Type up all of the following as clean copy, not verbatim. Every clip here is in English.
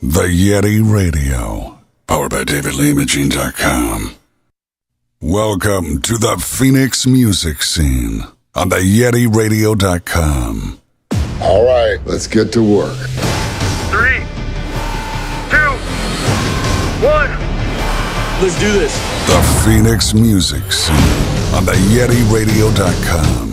The Yeti Radio, powered by DavidLeeImaging.com. Welcome to the Phoenix music scene on the YetiRadio.com. All right, let's get to work. 3, 2, 1. Let's do this. The Phoenix music scene on the YetiRadio.com.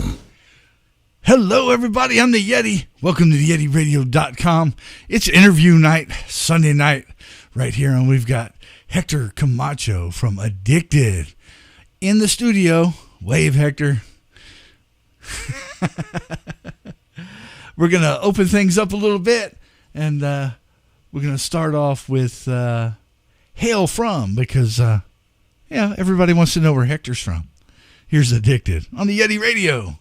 Hello, everybody. I'm the Yeti. Welcome to the YetiRadio.com. It's interview night, Sunday night, right here. And we've got Hector Camacho from ADDICT3D in the studio. Wave, Hector. We're going to open things up a little bit. And we're going to start off with Hail From, because, everybody wants to know where Hector's from. Here's ADDICT3D on the Yeti Radio.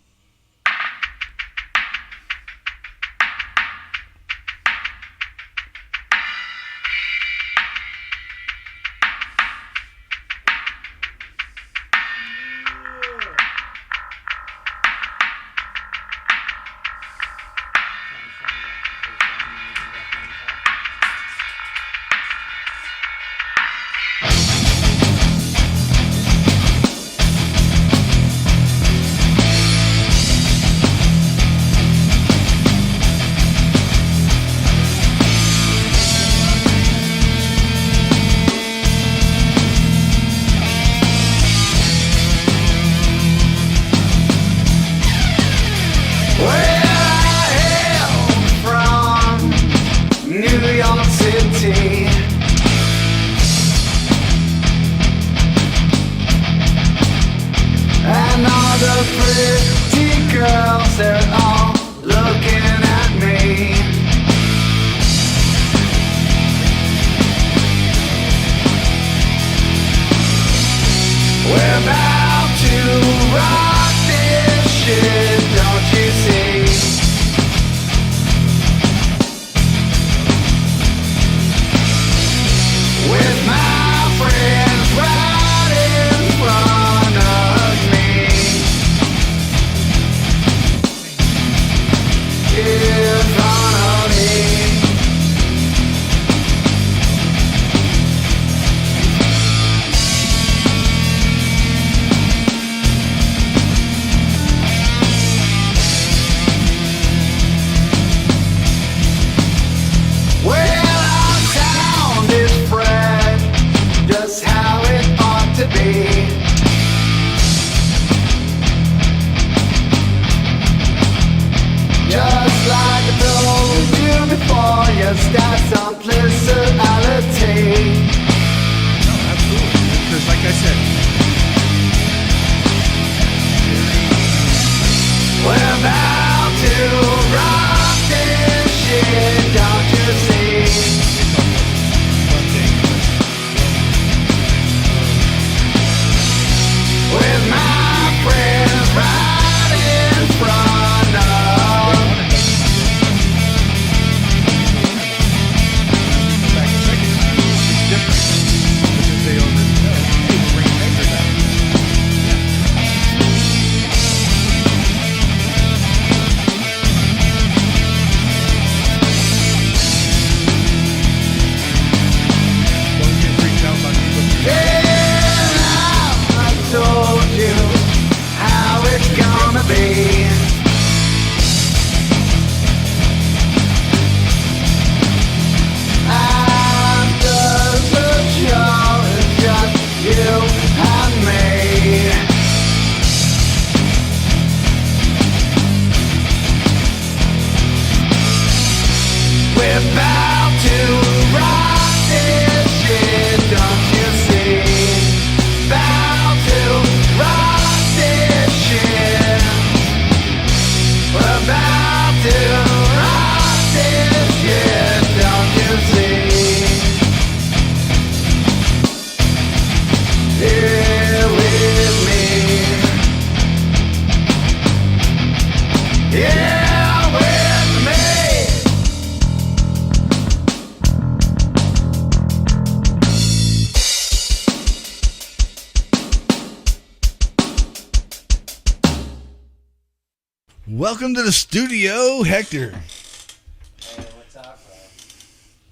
Welcome to the studio, Hector. Hey, what's up,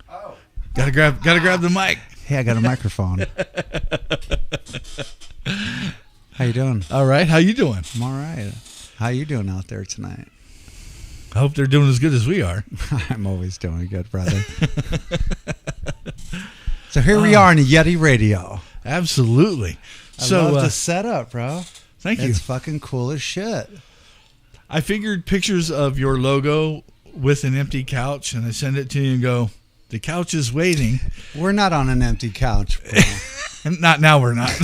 bro? Oh, Gotta grab the mic. Hey, I got a microphone. How you doing? All right, how you doing? I'm all right. How you doing out there tonight? I hope they're doing as good as we are. I'm always doing good, brother. So here we are on Yeti Radio. Absolutely. I love the setup, bro. Thank you. It's fucking cool as shit. I figured pictures of your logo with an empty couch, and I send it to you and go, the couch is waiting. We're not on an empty couch, bro. Not now, we're not.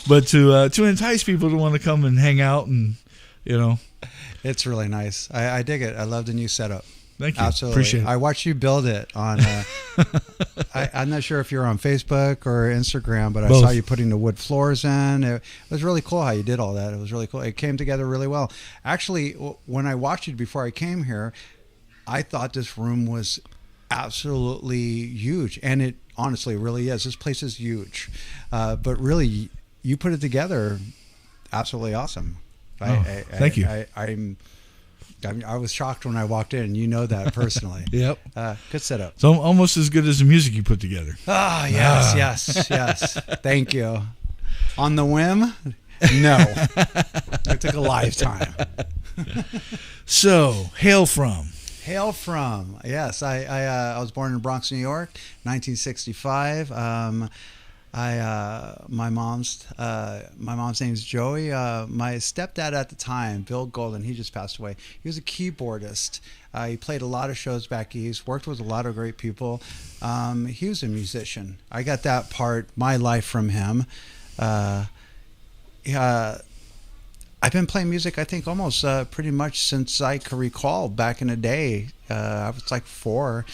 But to entice people to want to come and hang out, and it's really nice. I dig it. I love the new setup. Thank you. Absolutely. Appreciate it. I watched you build it on. I'm not sure if you're on Facebook or Instagram, but I Both. saw you putting the wood floors in. It was really cool how you did all that. It was really cool. It came together really well. Actually, when I watched you before I came here, I thought this room was absolutely huge, and it honestly really is. This place is huge, but really, you put it together absolutely awesome. Thank you. I was shocked when I walked in. You know that personally. Yep. Good setup. So almost as good as the music you put together. Ah, yes. Thank you. On the whim? No. It took a lifetime. So, hail from. Yes. I was born in the Bronx, New York, 1965. My mom's name's Joey. My stepdad at the time, Bill Golden, he just passed away. He was a keyboardist. He played a lot of shows back east, worked with a lot of great people. He was a musician. I got that part, my life, from him. I've been playing music, I think, almost pretty much since I can recall. Back in the day, I was like 4.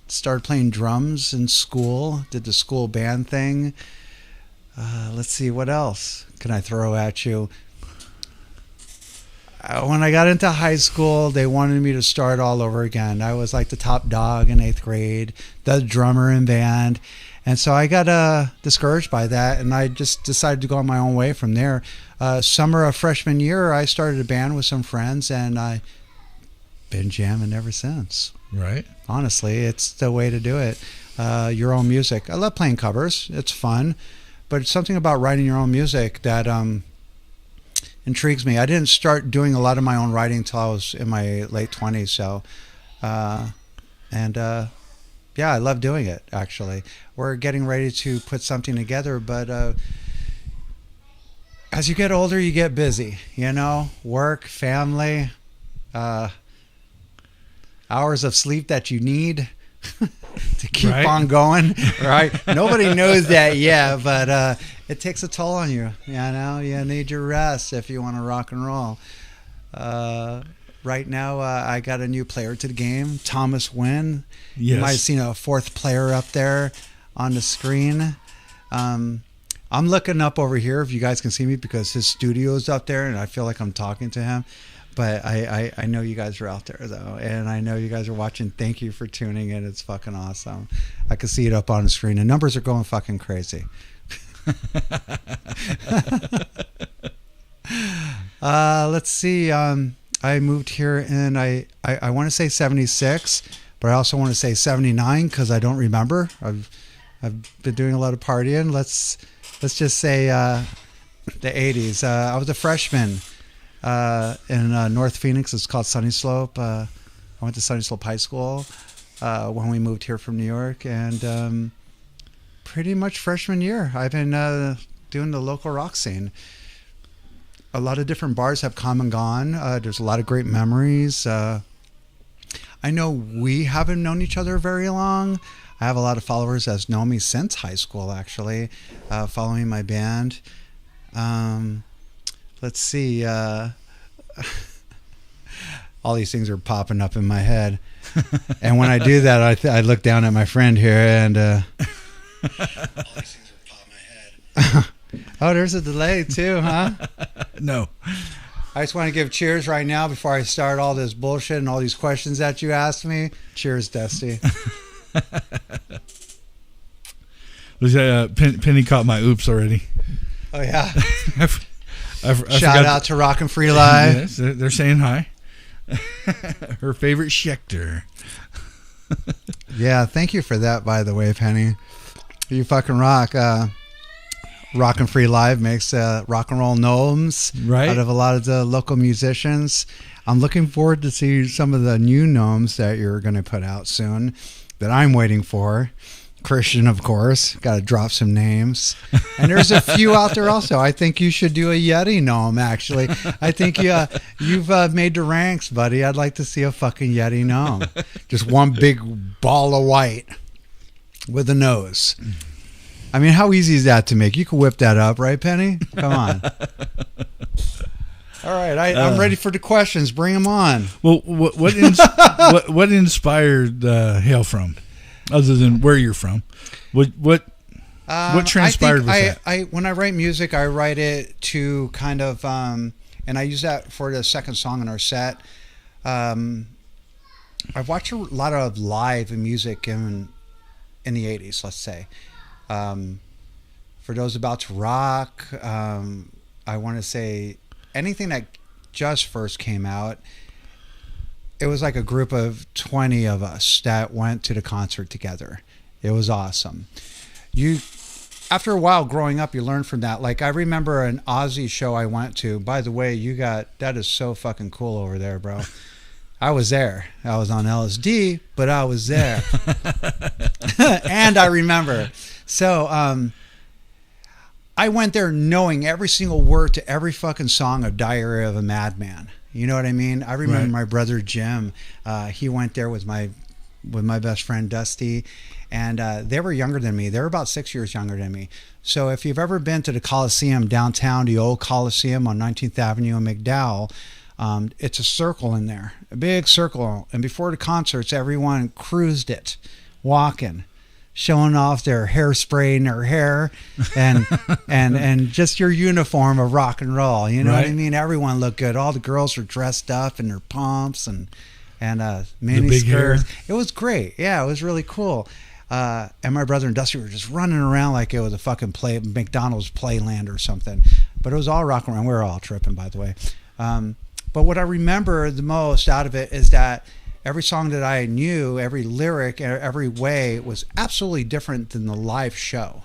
Started playing drums in school, did the school band thing. Let's see, what else can I throw at you? When I got into high school, they wanted me to start all over again. I was like the top dog in 8th grade, the drummer in band. And so I got discouraged by that, and I just decided to go on my own way from there. Summer of freshman year, I started a band with some friends, and I've been jamming ever since. Right. Honestly, it's the way to do it. Your own music. I love playing covers. It's fun. But it's something about writing your own music that intrigues me. I didn't start doing a lot of my own writing until I was in my late 20s. So, yeah, I love doing it, actually. We're getting ready to put something together, but as you get older, you get busy. Work, family, hours of sleep that you need to keep on going, right? Nobody knows that yet, but it takes a toll on you. You need your rest if you want to rock and roll. Right now, I got a new player to the game, Thomas Wynn. Yes. You might have seen a 4th player up there on the screen. I'm looking up over here, if you guys can see me, because his studio is up there, and I feel like I'm talking to him. But I know you guys are out there, though, and I know you guys are watching. Thank you for tuning in. It's fucking awesome. I can see it up on the screen. The numbers are going fucking crazy. Let's see. I moved here in, I want to say 76, but I also want to say 79 because I don't remember. I've been doing a lot of partying. Let's just say the 80s. I was a freshman in North Phoenix. It's called Sunny Slope. I went to Sunny Slope High School when we moved here from New York, and pretty much freshman year, I've been doing the local rock scene. A lot of different bars have come and gone. There's a lot of great memories. I know we haven't known each other very long. I have a lot of followers that's known me since high school, actually, following my band. Let's see. All these things are popping up in my head. And when I do that, I look down at my friend here and... all these things are popping in my head. Oh, there's a delay too, huh? No. I just want to give cheers right now before I start all this bullshit and all these questions that you asked me. Cheers, Dusty. Penny caught my oops already. Oh, yeah. I Shout out to Rockin' Free Live. Yes, they're saying hi. Her favorite Schecter. Yeah, thank you for that, by the way, Penny. You fucking rock. Rockin' Free Live makes rock and roll gnomes out of a lot of the local musicians. I'm looking forward to see some of the new gnomes that you're going to put out soon that I'm waiting for. Christian, of course. Got to drop some names. And there's a few out there also. I think you should do a Yeti gnome, actually. I think you've made the ranks, buddy. I'd like to see a fucking Yeti gnome. Just one big ball of white with a nose. I mean, how easy is that to make? You can whip that up, right, Penny? Come on. All right, I'm ready for the questions. Bring them on. Well, what inspired Hail From? Other than where you're from, what transpired with that? When I write music, I write it to kind of, and I use that for the second song in our set. I've watched a lot of live music in the 80s, let's say. For those about to rock, I want to say anything that just first came out. It was like a group of 20 of us that went to the concert together. It was awesome. After a while growing up, you learn from that. Like I remember an Ozzy show I went to. By the way, that is so fucking cool over there, bro. I was there. I was on LSD, but I was there. And I remember. So I went there knowing every single word to every fucking song of Diary of a Madman. You know what I mean? I remember my brother Jim. He went there with my best friend Dusty, and they were younger than me. They were about 6 years younger than me. So if you've ever been to the Coliseum downtown, the old Coliseum on 19th Avenue in McDowell, it's a circle in there, a big circle. And before the concerts, everyone cruised it, walking, showing off their hairspray in their hair and just your uniform of rock and roll. You know what I mean? Everyone looked good. All the girls were dressed up in their pumps and mini skirts. It was great. Yeah, it was really cool. And my brother and Dusty were just running around like it was a fucking McDonald's playland or something. But it was all rock and roll. We were all tripping, by the way. But what I remember the most out of it is that every song that I knew, every lyric, every way was absolutely different than the live show.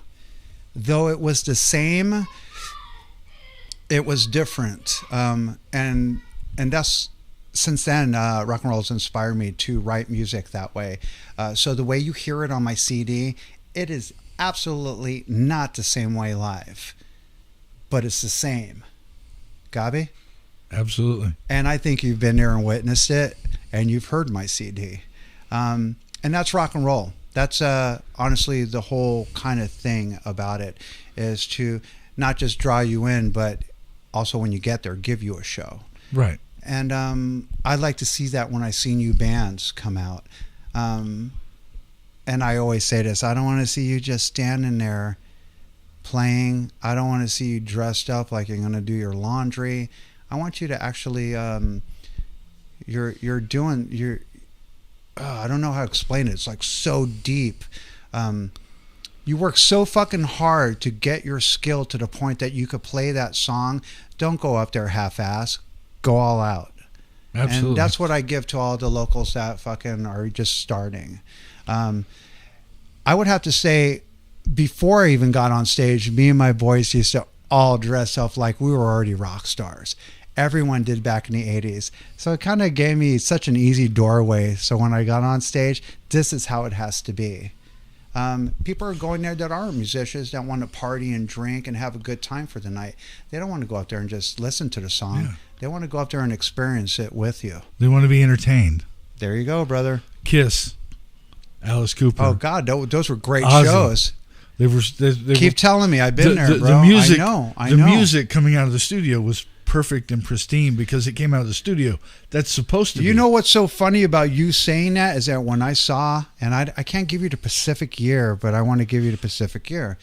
Though it was the same, it was different. And that's, since then, rock and roll has inspired me to write music that way. So the way you hear it on my CD, it is absolutely not the same way live, but it's the same. Gabi? Absolutely. And I think you've been there and witnessed it, and you've heard my CD. And that's rock and roll. That's honestly the whole kind of thing about it, is to not just draw you in, but also when you get there, give you a show. Right. And I'd like to see that when I see new bands come out. And I always say this, I don't want to see you just standing there playing. I don't want to see you dressed up like you're going to do your laundry. I want you to actually, I don't know how to explain it. It's like so deep. You work so fucking hard to get your skill to the point that you could play that song. Don't go up there half-ass. Go all out. Absolutely. And that's what I give to all the locals that fucking are just starting. I would have to say, before I even got on stage, me and my boys used to all dress up like we were already rock stars. Everyone did back in the 80s. So it kind of gave me such an easy doorway. So when I got on stage, this is how it has to be. People are going there that aren't musicians, that want to party and drink and have a good time for the night. They don't want to go up there and just listen to the song. Yeah. They want to go up there and experience it with you. They want to be entertained. There you go, brother. Kiss. Alice Cooper. Oh, God, those were great Ozzy. Shows. They Keep telling me. I've been there, bro. The music, I know. The music coming out of the studio was perfect and pristine because it came out of the studio. That's supposed to be. You know what's so funny about you saying that is that when I saw, and I can't give you the specific year, but I want to give you the specific year.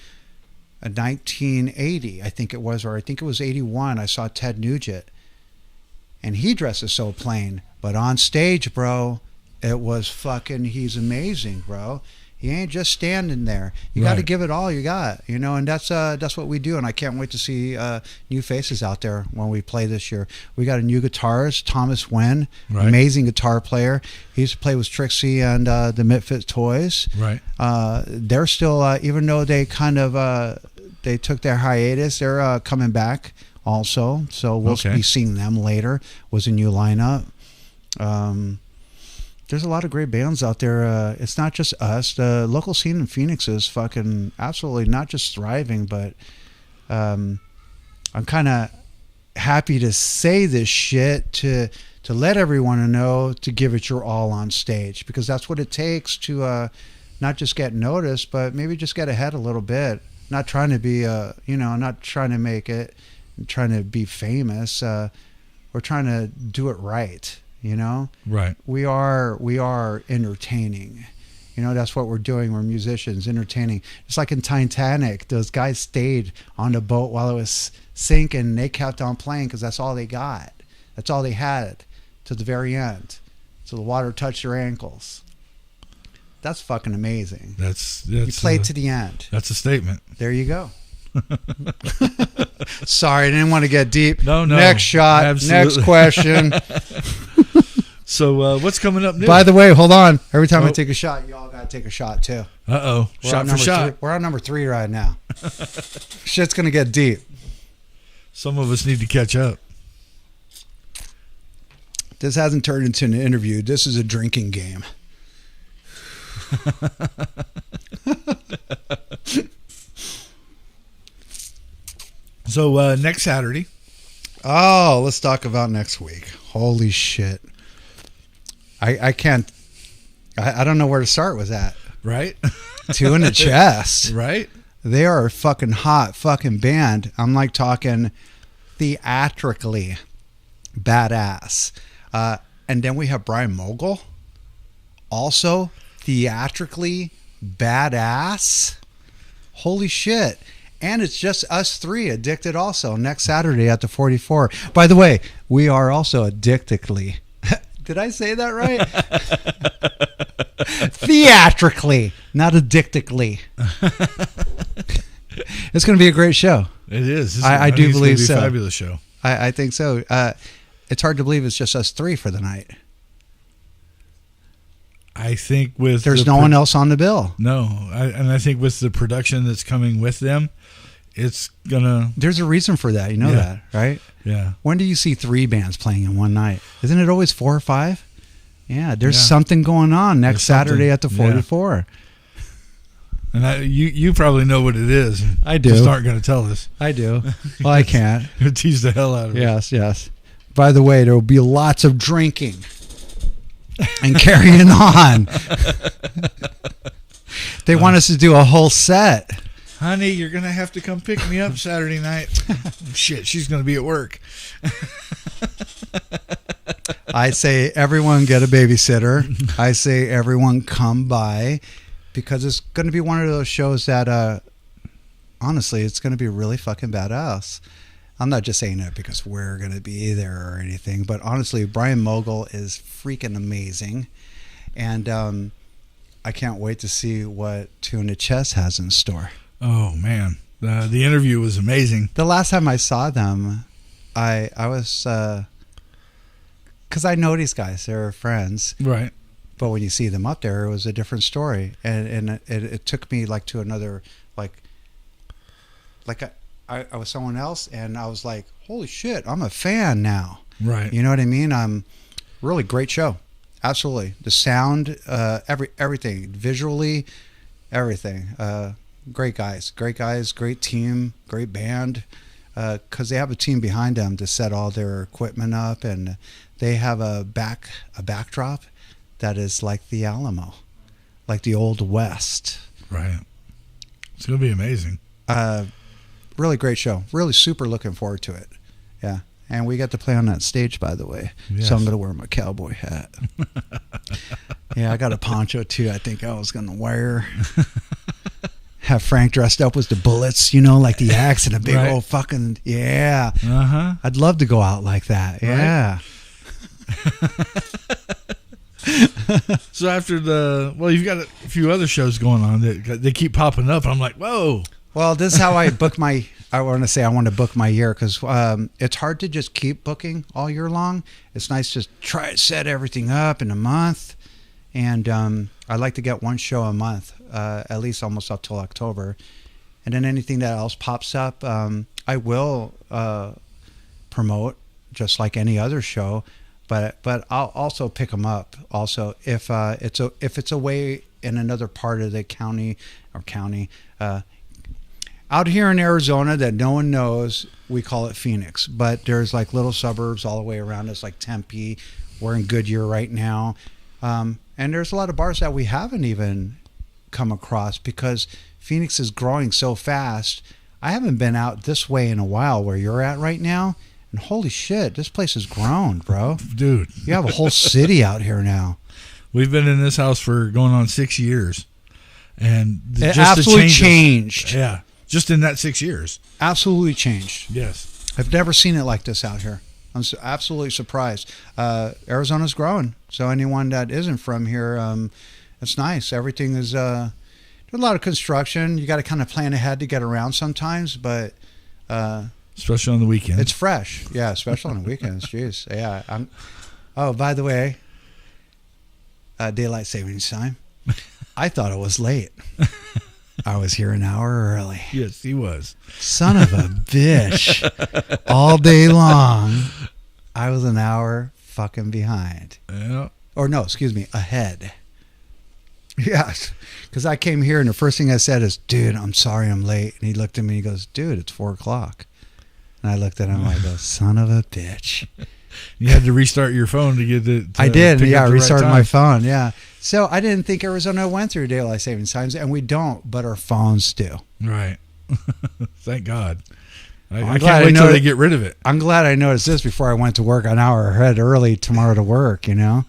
1980, I think it was, or I think it was 81, I saw Ted Nugent. And he dresses so plain. But on stage, bro, it was fucking, he's amazing, bro. You ain't just standing there. You got to give it all you got, you know, and that's what we do. And I can't wait to see new faces out there when we play this year. We got a new guitarist, Thomas Wen, amazing guitar player. He used to play with Trixie and the Misfit Toys. Right. They're still, even though they kind of they took their hiatus, they're coming back also. So we'll be seeing them later. Was a new lineup. There's a lot of great bands out there. It's not just us. The local scene in Phoenix is fucking absolutely not just thriving, but I'm kind of happy to say this shit to let everyone know to give it your all on stage, because that's what it takes to not just get noticed, but maybe just get ahead a little bit. Not trying to be, not trying to make it, trying to be famous. We're trying to do it right. You know, right? We are entertaining. You know, that's what we're doing. We're musicians, entertaining. It's like in Titanic. Those guys stayed on the boat while it was sinking. They kept on playing because that's all they got. That's all they had to the very end. So the water touched their ankles. That's fucking amazing. That's you played to the end. That's a statement. There you go. Sorry, I didn't want to get deep. No. Next shot. Absolutely. Next question. So what's coming up new? By the way, hold on. Every time I take a shot, you all got to take a shot too. Uh-oh. Shot for shot. We're on number 3 right now. Shit's going to get deep. Some of us need to catch up. This hasn't turned into an interview. This is a drinking game. So next Saturday. Oh, let's talk about next week. Holy shit. I can't. I don't know where to start with that. Right? 2 in the Chest. Right? They are a fucking hot fucking band. I'm like talking theatrically badass. And then we have Brian Mogul. Also theatrically badass. Holy shit. And it's just us 3, Addicted, also next Saturday at the 44. By the way, we are also addictically. Did I say that right? Theatrically, not addictically. It's going to be a great show. It is. I do believe it's so. Be a fabulous show. I think so. It's hard to believe it's just us 3 for the night. I think with there's no one else on the bill. No, and I think with the production that's coming with them, it's gonna. There's a reason for that. You know that, right? Yeah. When do you see 3 bands playing in one night? Isn't it always 4 or 5? Yeah. There's something going on next Saturday at the 44. Yeah. And you probably know what it is. I do. Just aren't going to tell us. I do. Well, I can't. Tease the hell out of it. Yes. By the way, there will be lots of drinking. And carrying on. They want us to do a whole set. Honey, you're going to have to come pick me up Saturday night. Shit, she's going to be at work. I say everyone get a babysitter. I say everyone come by, because it's going to be one of those shows that, honestly, it's going to be really fucking badass. I'm not just saying that because we're going to be there or anything, but honestly, Brian Mogul is freaking amazing. And I can't wait to see what 2 in the Chest has in store. Oh, man. The interview was amazing. The last time I saw them, I was... because I know these guys. They're friends. Right. But when you see them up there, it was a different story. And it took me like to another... I was someone else, and I was like, holy shit, I'm a fan now. Right. You know what I mean? Really great show. Absolutely. The sound, everything. Visually, everything. Great guys, great team, great band. Because they have a team behind them to set all their equipment up, and they have a backdrop that is like the Alamo, like the Old West. Right. It's going to be amazing. Really great show. Really super looking forward to it. Yeah. And we got to play on that stage, by the way. Yes. So I'm going to wear my cowboy hat. Yeah, I got a poncho too. I think I was going to wear. Have Frank dressed up with the bullets, like the axe and a big old fucking, yeah. Uh-huh. I'd love to go out like that. Yeah. Right. So after you've got a few other shows going on that they keep popping up. And I'm like, whoa. Well, this is how I book my. I want to book my year because it's hard to just keep booking all year long. It's nice to try to set everything up in a month, and I like to get one show a month, at least almost up till October, and then anything that else pops up, I will promote just like any other show, but I'll also pick them up. Also, if it's away in another part of the county. Out here in Arizona that no one knows, we call it Phoenix, but there's like little suburbs all the way around us, like Tempe. We're in Goodyear right now, and there's a lot of bars that we haven't even come across because Phoenix is growing so fast. I haven't been out this way in a while where you're at right now, and holy shit, this place has grown, bro. Dude, you have a whole city out here now. We've been in this house for going on 6 years, and it absolutely changed. Yeah. Just in that 6 years. Absolutely changed. Yes. I've never seen it like this out here. I'm absolutely surprised. Arizona's growing. So anyone that isn't from here, it's nice. Everything is, there's a lot of construction. You got to kind of plan ahead to get around sometimes, but. Especially on the weekends. It's fresh. Yeah, especially on the weekends. Jeez. Yeah. Oh, by the way, daylight savings time. I thought it was late. I was here an hour early. Yes, he was. Son of a bitch. All day long, I was an hour fucking behind. Yeah. Or no, excuse me, ahead. Yes. Because I came here and the first thing I said is, dude, I'm sorry I'm late. And he looked at me and he goes, dude, it's 4:00. And I looked at him like, son of a bitch. You had to restart your phone to get it. I did. Yeah, I restarted my phone. Yeah. So I didn't think Arizona went through daylight savings times, and we don't, but our phones do. Right. Thank God. I can't wait till they get rid of it. I'm glad I noticed this before I went to work an hour ahead early tomorrow to work, you know?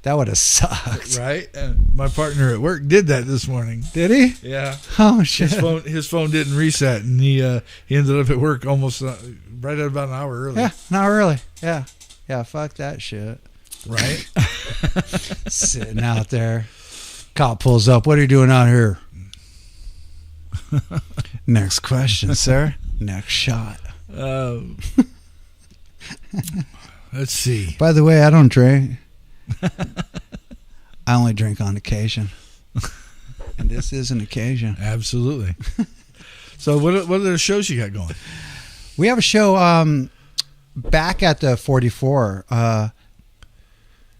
That would have sucked. Right? My partner at work did that this morning. Did he? Yeah. Oh, shit. His phone didn't reset, and he ended up at work almost right at about an hour early. Yeah, an hour early. Yeah. Yeah, fuck that shit. Right? Sitting out there. Cop pulls up. What are you doing out here? Next question, sir. Next shot. Let's see. By the way, I don't drink. I only drink on occasion. And this is an occasion. Absolutely. So what other shows you got going? We have a show back at the 44.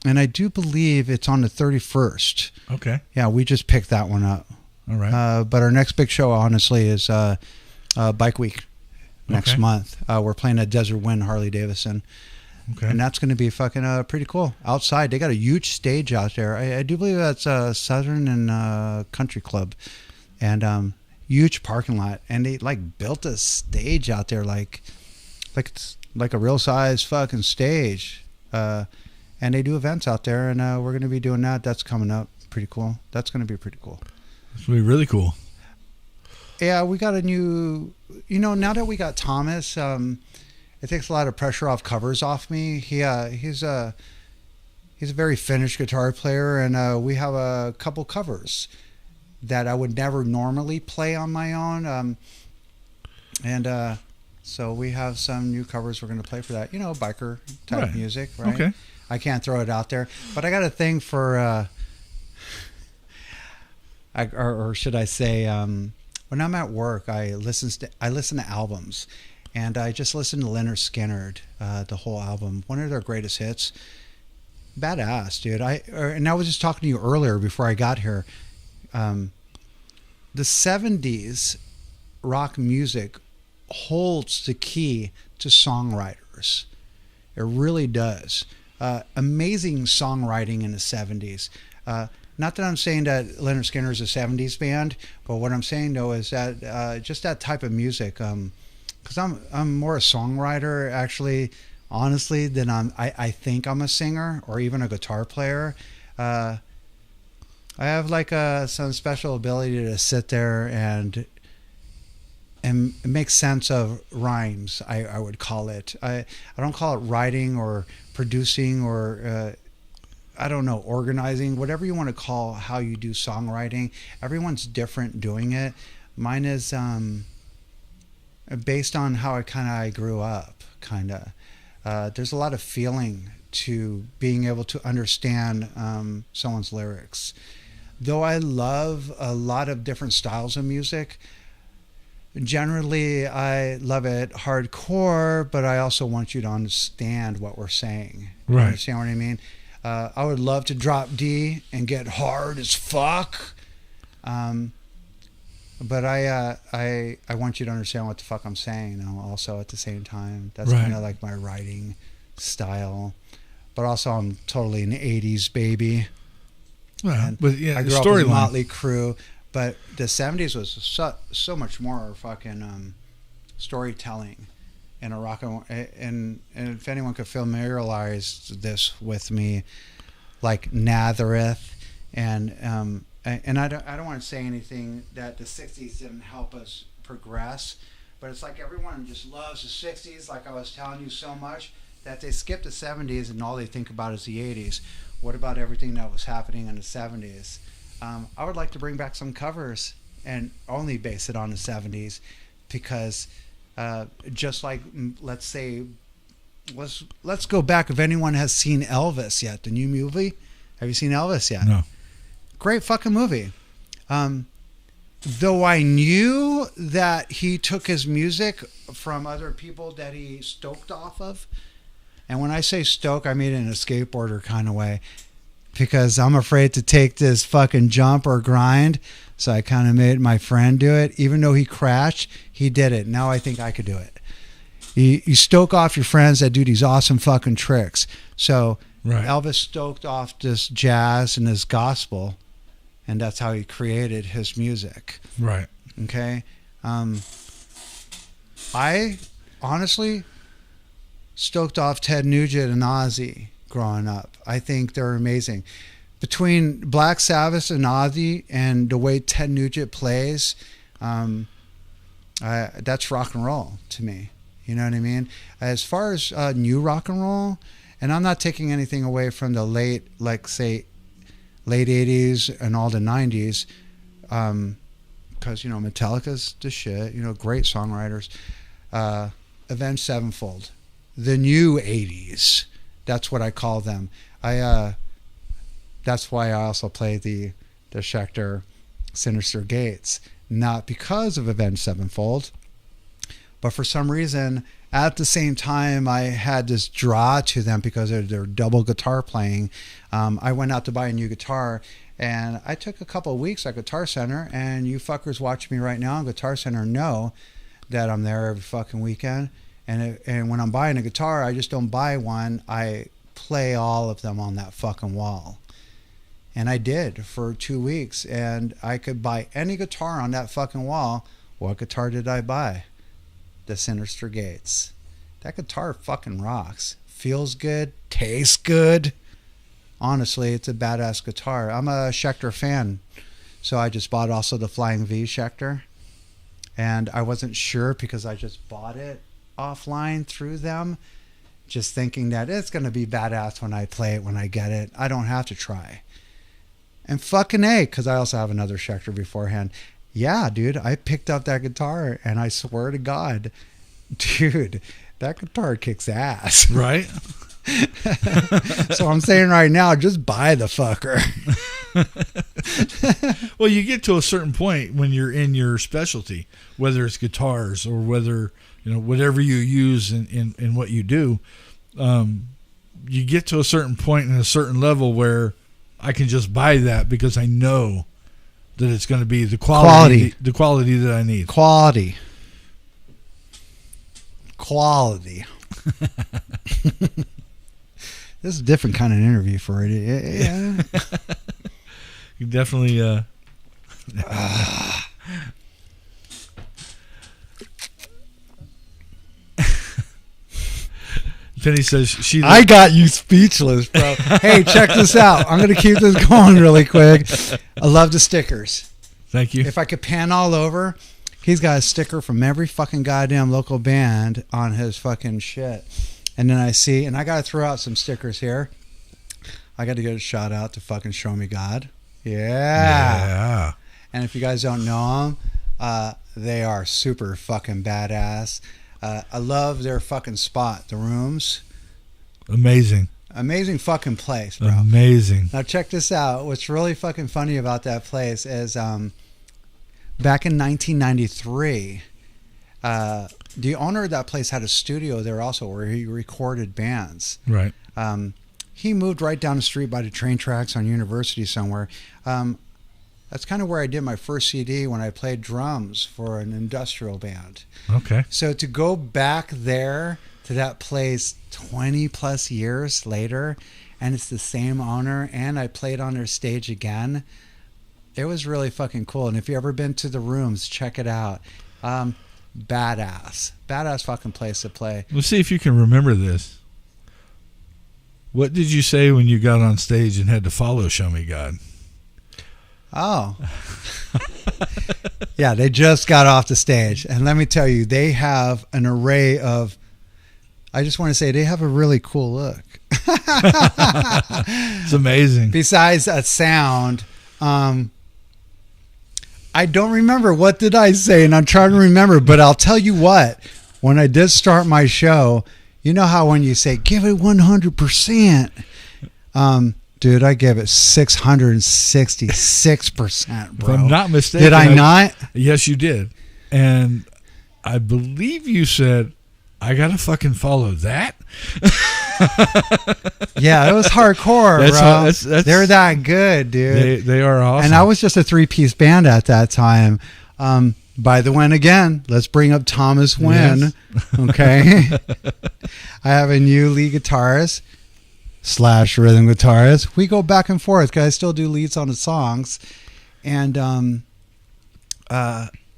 And I do believe it's on the 31st. Okay. Yeah, we just picked that one up. All right. But our next big show, honestly, is Bike Week next month. We're playing at Desert Wind Harley Davidson. Okay. And that's going to be fucking pretty cool. Outside, they got a huge stage out there. I do believe that's Southern and Country Club. And huge parking lot. And they like built a stage out there like it's like a real size fucking stage. And they do events out there, and we're going to be doing that. That's coming up. Pretty cool. That's going to be pretty cool. It's going to be really cool. Yeah, we got a new... now that we got Thomas, it takes a lot of pressure off covers off me. He's a very finished guitar player, and we have a couple covers that I would never normally play on my own. So we have some new covers we're going to play for that. Biker type music, right? Okay. I can't throw it out there, but I got a thing for, or should I say, when I'm at work, I listen to albums, and I just listened to Leonard Skinner, the whole album, one of their greatest hits. Badass, dude. And I was just talking to you earlier before I got here. The 70s rock music holds the key to songwriters. It really does. Amazing songwriting in the 70s. Not that I'm saying that Leonard Skinner is a 70s band, but what I'm saying though is that just that type of music, because I'm more a songwriter actually, honestly, than I think I'm a singer or even a guitar player. I have like some special ability to sit there and make sense of rhymes, I would call it. I don't call it writing or producing or I don't know, organizing, whatever you want to call how you do songwriting. Everyone's different doing it. Mine is based on how I grew up, kind of. There's a lot of feeling to being able to understand someone's lyrics. Though I love a lot of different styles of music, generally I love it hardcore, but I also want you to understand what we're saying. Right. Understand what I mean? I would love to drop D and get hard as fuck. But I want you to understand what the fuck I'm saying, you know, also at the same time. That's right. kind of like my writing style. But also I'm totally an 80s baby. Well, but yeah, I the grew up with storyline. Motley Crue, but the 70s was so much more fucking storytelling and a rock and if anyone could familiarize this with me, like Nazareth and I don't want to say anything that the 60s didn't help us progress, but it's like everyone just loves the 60s, like I was telling you so much, that they skip the 70s and all they think about is the 80s. What about everything that was happening in the 70s? I would like to bring back some covers and only base it on the 70s because just like, let's say, let's go back. If anyone has seen Elvis yet, the new movie, have you seen Elvis yet? No. Great fucking movie. Though I knew that he took his music from other people that he stoked off of. And when I say stoke, I mean it in a skateboarder kind of way. Because I'm afraid to take this fucking jump or grind. So I kind of made my friend do it. Even though he crashed, he did it. Now I think I could do it. You stoke off your friends that do these awesome fucking tricks. So right. Elvis stoked off this jazz and this gospel. And that's how he created his music. Right. Okay. I honestly stoked off Ted Nugent and Ozzy growing up. I think they're amazing. Between Black Sabbath and Ozzy and the way Ted Nugent plays, that's rock and roll to me. You know what I mean? As far as new rock and roll, and I'm not taking anything away from the late 80s and all the 90s, because, you know, Metallica's the shit, you know, great songwriters. Avenged Sevenfold, the new 80s, that's what I call them. That's why I also play the Schecter Sinister Gates, not because of Avenged Sevenfold, but for some reason, at the same time, I had this draw to them because of their double guitar playing. I went out to buy a new guitar, and I took a couple of weeks at Guitar Center, and you fuckers watching me right now on Guitar Center know that I'm there every fucking weekend. And when I'm buying a guitar, I just don't buy one. I play all of them on that fucking wall. And I did for 2 weeks, and I could buy any guitar on that fucking wall. What guitar did I buy? The Sinister Gates. That guitar fucking rocks. Feels good. Tastes good. Honestly, it's a badass guitar. I'm a Schecter fan, so I just bought also the Flying V Schecter. And I wasn't sure because I just bought it offline through them, just thinking that it's going to be badass when I play it, when I get it. I don't have to try. And fucking A, because I also have another Schecter beforehand. Yeah, dude, I picked up that guitar, and I swear to God, dude, that guitar kicks ass. Right? So I'm saying right now, just buy the fucker. Well, you get to a certain point when you're in your specialty, whether it's guitars or whether, you know, whatever you use in what you do, you get to a certain point and a certain level where I can just buy that because I know that it's going to be the quality that I need. Quality. This is a different kind of interview for it. Yeah. You definitely. Penny says I got you speechless, bro. Hey, check this out. I'm going to keep this going really quick. I love the stickers. Thank you. If I could pan all over, he's got a sticker from every fucking goddamn local band on his fucking shit. And then I got to throw out some stickers here. I got to give a shout out to fucking Show Me God. Yeah. And if you guys don't know them, they are super fucking badass. I love their fucking spot, the rooms. Amazing Fucking place, bro. Amazing. Now check this out. What's really fucking funny about that place is back in 1993, the owner of that place had a studio there also where he recorded bands. Right. He moved right down the street by the train tracks on University somewhere. That's kind of where I did my first CD when I played drums for an industrial band. Okay. So to go back there to that place 20 plus years later, and it's the same owner, and I played on their stage again, it was really fucking cool. And if you ever been to the rooms, check it out. Badass fucking place to play. Let's see if you can remember this. What did you say when you got on stage and had to follow Show Me God? Oh. Yeah, they just got off the stage. And let me tell you, they have an array of, I just want to say, they have a really cool look. It's amazing. Besides that sound, I don't remember. What did I say? And I'm trying to remember, but I'll tell you what, when I did start my show, you know how when you say, give it 100%, dude, I gave it 666%, bro. If I'm not mistaken. Did I not? Yes, you did. And I believe you said, I got to fucking follow that. Yeah, it was hardcore, bro. That's, they're that good, dude. They are awesome. And I was just a 3-piece band at that time. By the way, again, let's bring up Thomas Wynn. Yes. Okay. I have a new lead guitarist / rhythm guitarist. We go back and forth because I still do leads on the songs. And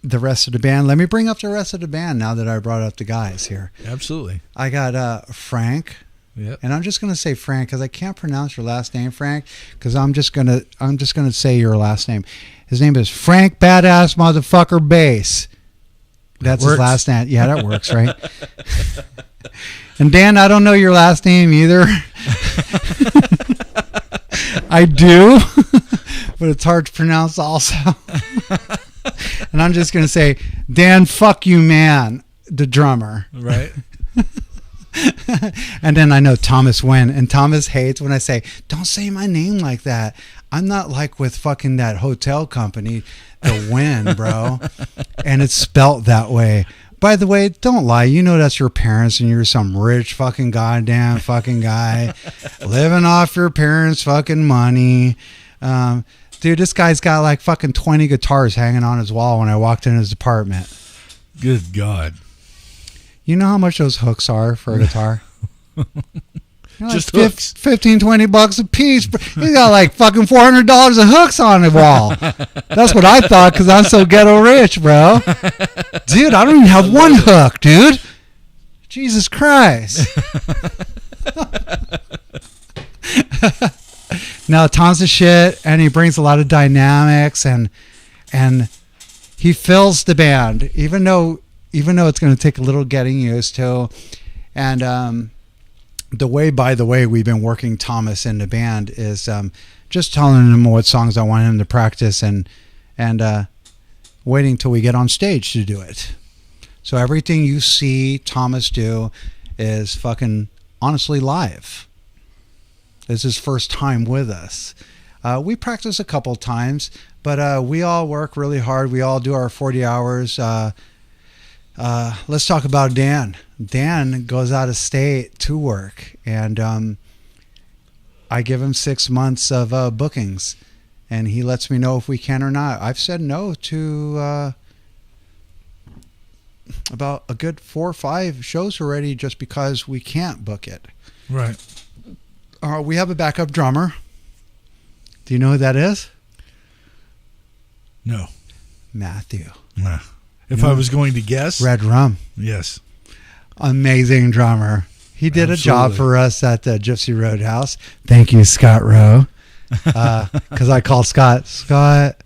the rest of the band. Let me bring up the rest of the band now that I brought up the guys here. Absolutely. I got Frank. Yep. And I'm just gonna say Frank because I can't pronounce your last name, Frank. Because I'm just gonna say your last name. His name is Frank Badass Motherfucker Bass. That's his last name. Yeah, that works, right? And Dan, I don't know your last name either. I do, but it's hard to pronounce also. And I'm just gonna say Dan, fuck you, man, the drummer. Right. And then I know Thomas Wynn, and Thomas hates when I say, don't say my name like that. I'm not like with fucking that hotel company, the Wynn, bro. And it's spelt that way. By the way, don't lie. You know that's your parents and you're some rich fucking goddamn fucking guy living off your parents' fucking money. Dude, this guy's got like fucking 20 guitars hanging on his wall when I walked in his apartment. Good God. You know how much those hooks are for a guitar? Just like hooks. $15-$20 a piece. He's got like fucking $400 of hooks on the wall. That's what I thought because I'm so ghetto rich, bro. Dude, I don't even have one hook, dude. Jesus Christ. No, tons of shit, and he brings a lot of dynamics, and he fills the band, even though it's going to take a little getting used to. And by the way, we've been working Thomas in the band is just telling him what songs I want him to practice and waiting till we get on stage to do it. So everything you see Thomas do is fucking honestly live. It's his first time with us. We practice a couple times, but we all work really hard. We all do our 40 hours. Let's talk about Dan. Dan goes out of state to work, and I give him 6 months of bookings, and he lets me know if we can or not. I've said no to about a good 4 or 5 shows already just because we can't book it. Right. We have a backup drummer. Do you know who that is? No. Matthew. Nah. If I was going to guess. Red Rum. Yes. Amazing drummer. He did Absolutely. a job for us at the Gypsy Roadhouse. Thank you, Scott Rowe. Because I called Scott. Scott,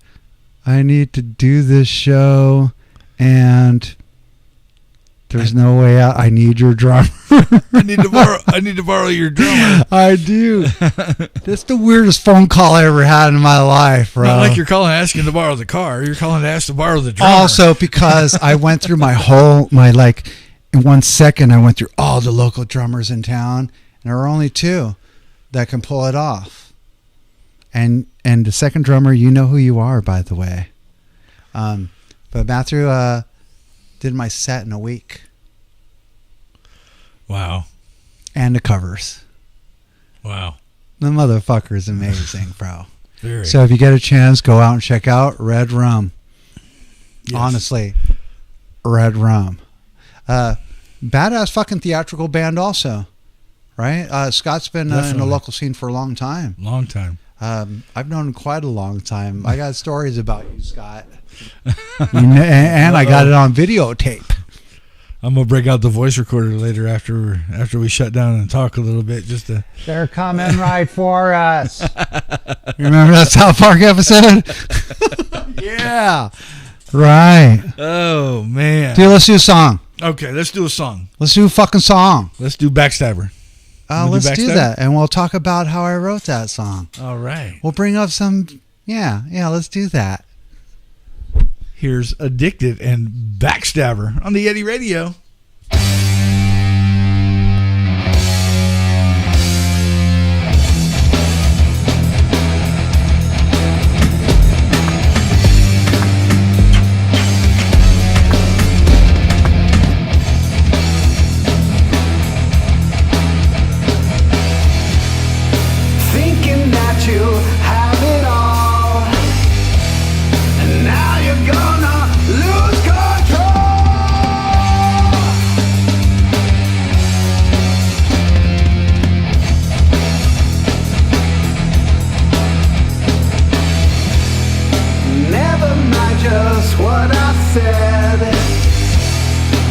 I need to do this show, and There's no way out. I need your drummer. I need to borrow your drummer. I do. That's the weirdest phone call I ever had in my life, bro. Not like you're calling asking to borrow the car. You're calling to ask to borrow the drummer. Also, because I went through in 1 second, I went through all the local drummers in town, and there are only 2 that can pull it off. And the second drummer, you know who you are, by the way. But Matthew did my set in a week. Wow. And the covers. Wow. The motherfucker is amazing, bro. Very. So if you get a chance, go out and check out Red Rum. Yes. Honestly, Red Rum. Badass fucking theatrical band also, right? Scott's been in the local scene for a long time. Long time. I've known him quite a long time. I got stories about you, Scott. and I got it on videotape. I'm gonna break out the voice recorder later after we shut down and talk a little bit. Just to. They're coming right for us. You remember that South Park episode? Yeah. Right. Oh man. Dude, let's do a song. Okay, let's do a song. Let's do a fucking song. Let's do Backstabber. Let's do that, and we'll talk about how I wrote that song. All right. We'll bring up some. Yeah. Let's do that. Here's Addicted and Backstabber on the Yeti Radio. Thinking that you have it all, and now you're gonna lose control. Never mind just what I said.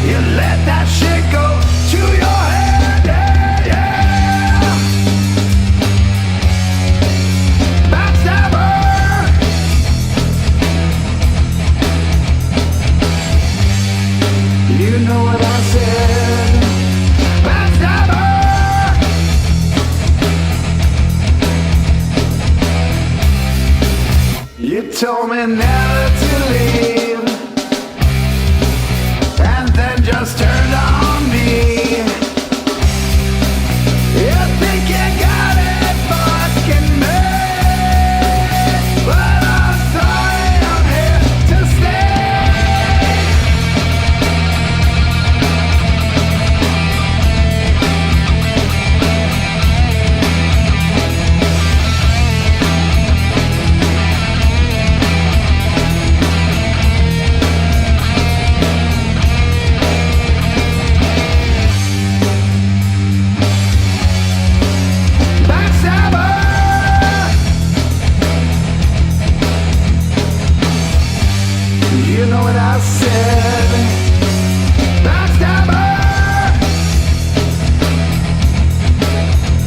You let that shit go to your head, yeah, yeah. Backstabber. You know what I said. Backstabber. You told me never to leave, and then just turned on me. You think you got it fucking made, but I'm sorry, I'm here to stay. Backstabber. You know what I said. Backstabber.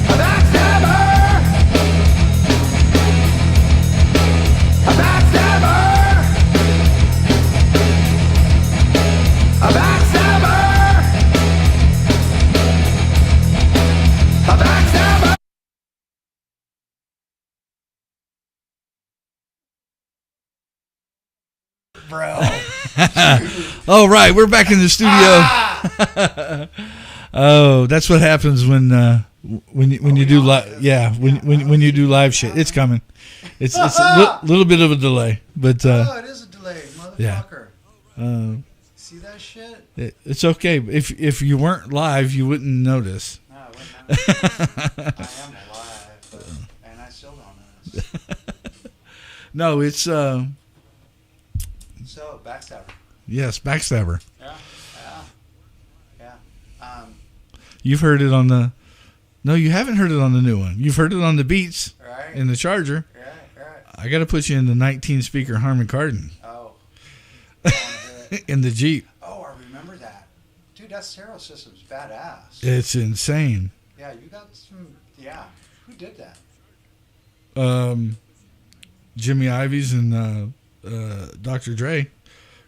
Backstabber. Backstabber. Backstabber. Backstabber. All right, we're back in the studio. Oh, that's what happens when you do live. Yeah, when you do live shit, it's coming. It's a little bit of a delay, but it is a delay, yeah. motherfucker. See that shit? It's okay. If you weren't live, you wouldn't notice. No, I am alive, and I still don't notice. No, it's So, Backstabber. yes, Backstabber. Yeah. You've heard it on the. No, you haven't heard it on the new one. You've heard it on the Beats Right. in the Charger. Right. I got to put you in the 19 speaker Harman Kardon Oh. I wanna hear it. in the Jeep. Oh, I remember that. Dude, that stereo system's badass. It's insane. Yeah, you got some. Yeah. Who did that? Jimmy Ives and Dr. Dre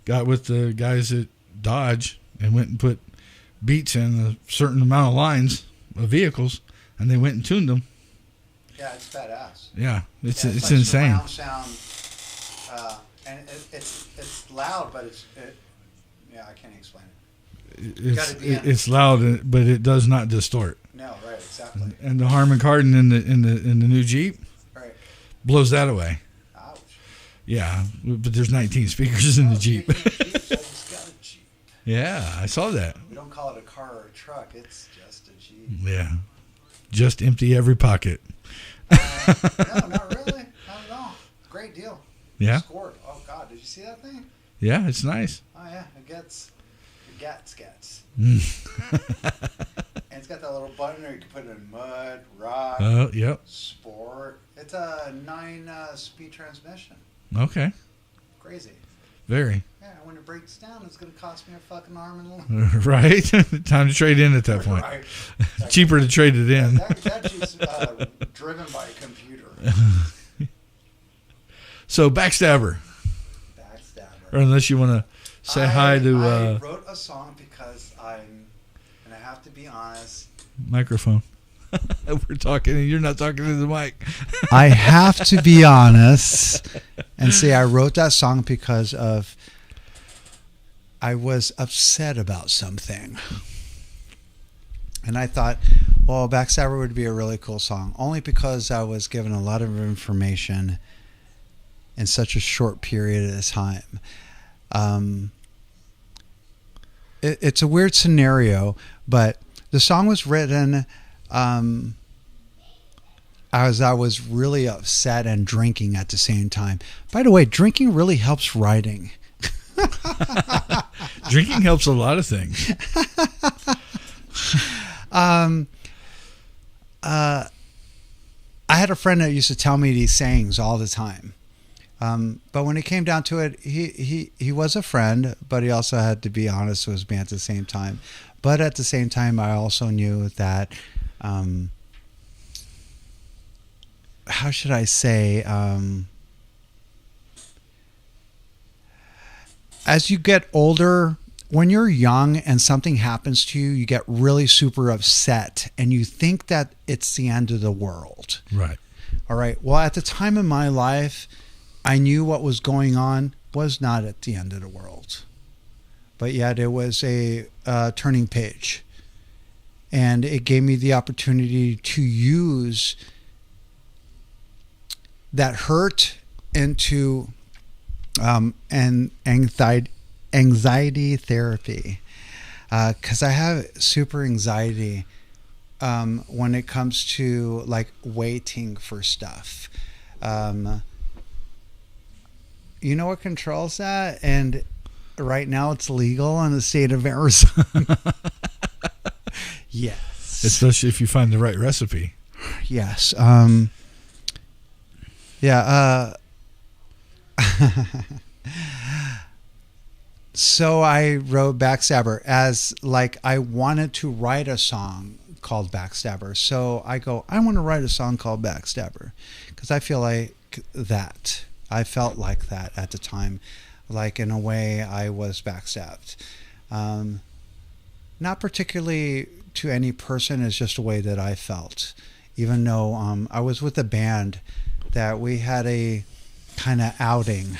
got with the guys at Dodge and went and put beats in a certain amount of lines of vehicles, and they went and tuned them. Yeah, it's badass. Yeah, it's like insane. Surround sound, and it's loud, but yeah, I can't explain it. It's loud, but it does not distort. No, right, exactly. And the Harman Kardon in the new Jeep, right, blows that away. Ouch. Yeah, but there's 19 speakers in the Jeep. I just got a Jeep. Yeah, I saw that. We don't call it a car or a truck. It's just a Jeep. Yeah, just empty every pocket. No, not really. Not at all. Great deal. Yeah. Scored. Oh God, did you see that thing? Yeah, it's nice. Oh yeah, it gets. Mm. And it's got that little button there you can put it in mud, rock, Yep. sport. It's a 9-speed transmission. Okay. Crazy. Very. Yeah, when it breaks down, it's going to cost me a fucking arm and a leg. Right? Time to trade in at that point. Right. Cheaper to trade it in. That Jeep's driven by a computer. So, Backstabber. Or unless you want to say hi to... I wrote a song because and I have to be honest... Microphone. We're talking and you're not talking to the mic. I have to be honest and say I wrote that song because I was upset about something. And I thought, well, Backstabber would be a really cool song. Only because I was given a lot of information in such a short period of time. It's a weird scenario, but the song was written as I was really upset and drinking at the same time. By the way, drinking really helps writing. Drinking helps a lot of things. I had a friend that used to tell me these sayings all the time. But when it came down to it, he was a friend, but he also had to be honest with me at the same time. But at the same time, I also knew that, how should I say, as you get older, when you're young and something happens to you, you get really super upset and you think that it's the end of the world. Right. All right. Well, at the time in my life, I knew what was going on was not at the end of the world. But yet it was a turning page. And it gave me the opportunity to use that hurt into an anxiety therapy. Because I have super anxiety when it comes to like waiting for stuff. You know what controls that? And right now it's legal in the state of Arizona. Yes. Especially if you find the right recipe. Yes. Yeah. So I wrote Backstabber as like I wanted to write a song called Backstabber. So I want to write a song called Backstabber because I feel like that. I felt like that at the time, like in a way I was backstabbed. Not particularly to any person, it's just a way that I felt. Even though I was with a band that we had a kind of outing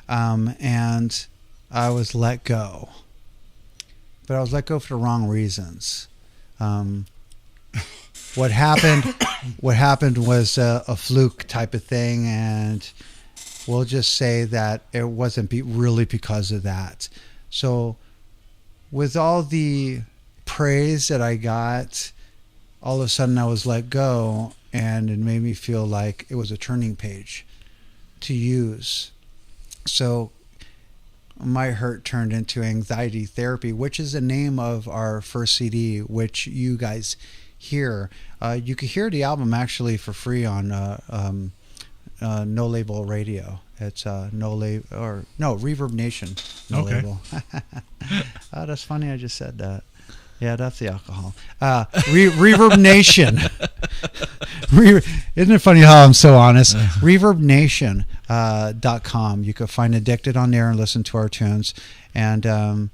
and I was let go. But I was let go for the wrong reasons. What happened was a fluke type of thing, and we'll just say that it wasn't really because of that. So with all the praise that I got, all of a sudden I was let go, and it made me feel like it was a turning page to use. So my hurt turned into anxiety therapy, which is the name of our first CD, which you guys hear. You can hear the album actually for free on No Label Radio. It's Reverb Nation. No Label. Oh, that's funny. I just said that. Yeah, that's the alcohol. Reverb Nation. Isn't it funny how I'm so honest? ReverbNation.com. You can find Addicted on there and listen to our tunes. And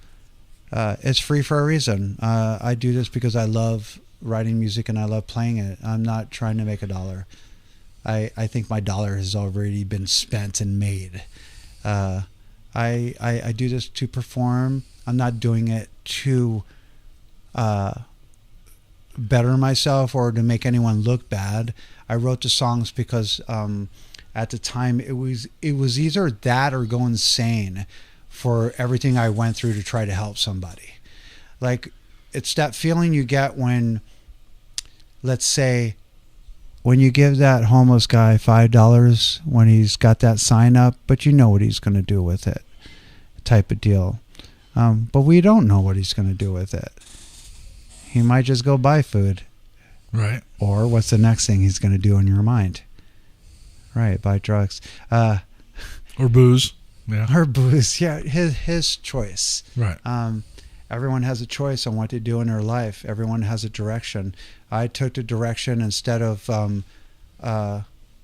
it's free for a reason. I do this because I love writing music and I love playing it. I'm not trying to make a dollar. I think my dollar has already been spent and made. I do this to perform. I'm not doing it to better myself or to make anyone look bad. I wrote the songs because at the time it was either that or go insane for everything I went through to try to help somebody. Like, it's that feeling you get when, let's say, when you give that homeless guy $5 when he's got that sign up, but you know what he's going to do with it, type of deal. But we don't know what he's going to do with it. He might just go buy food. Right. Or what's the next thing he's going to do in your mind? Right, buy drugs. Or booze. Yeah. Or booze. Yeah, his choice. Right. Everyone has a choice on what to do in their life. Everyone has a direction. I took the direction, instead of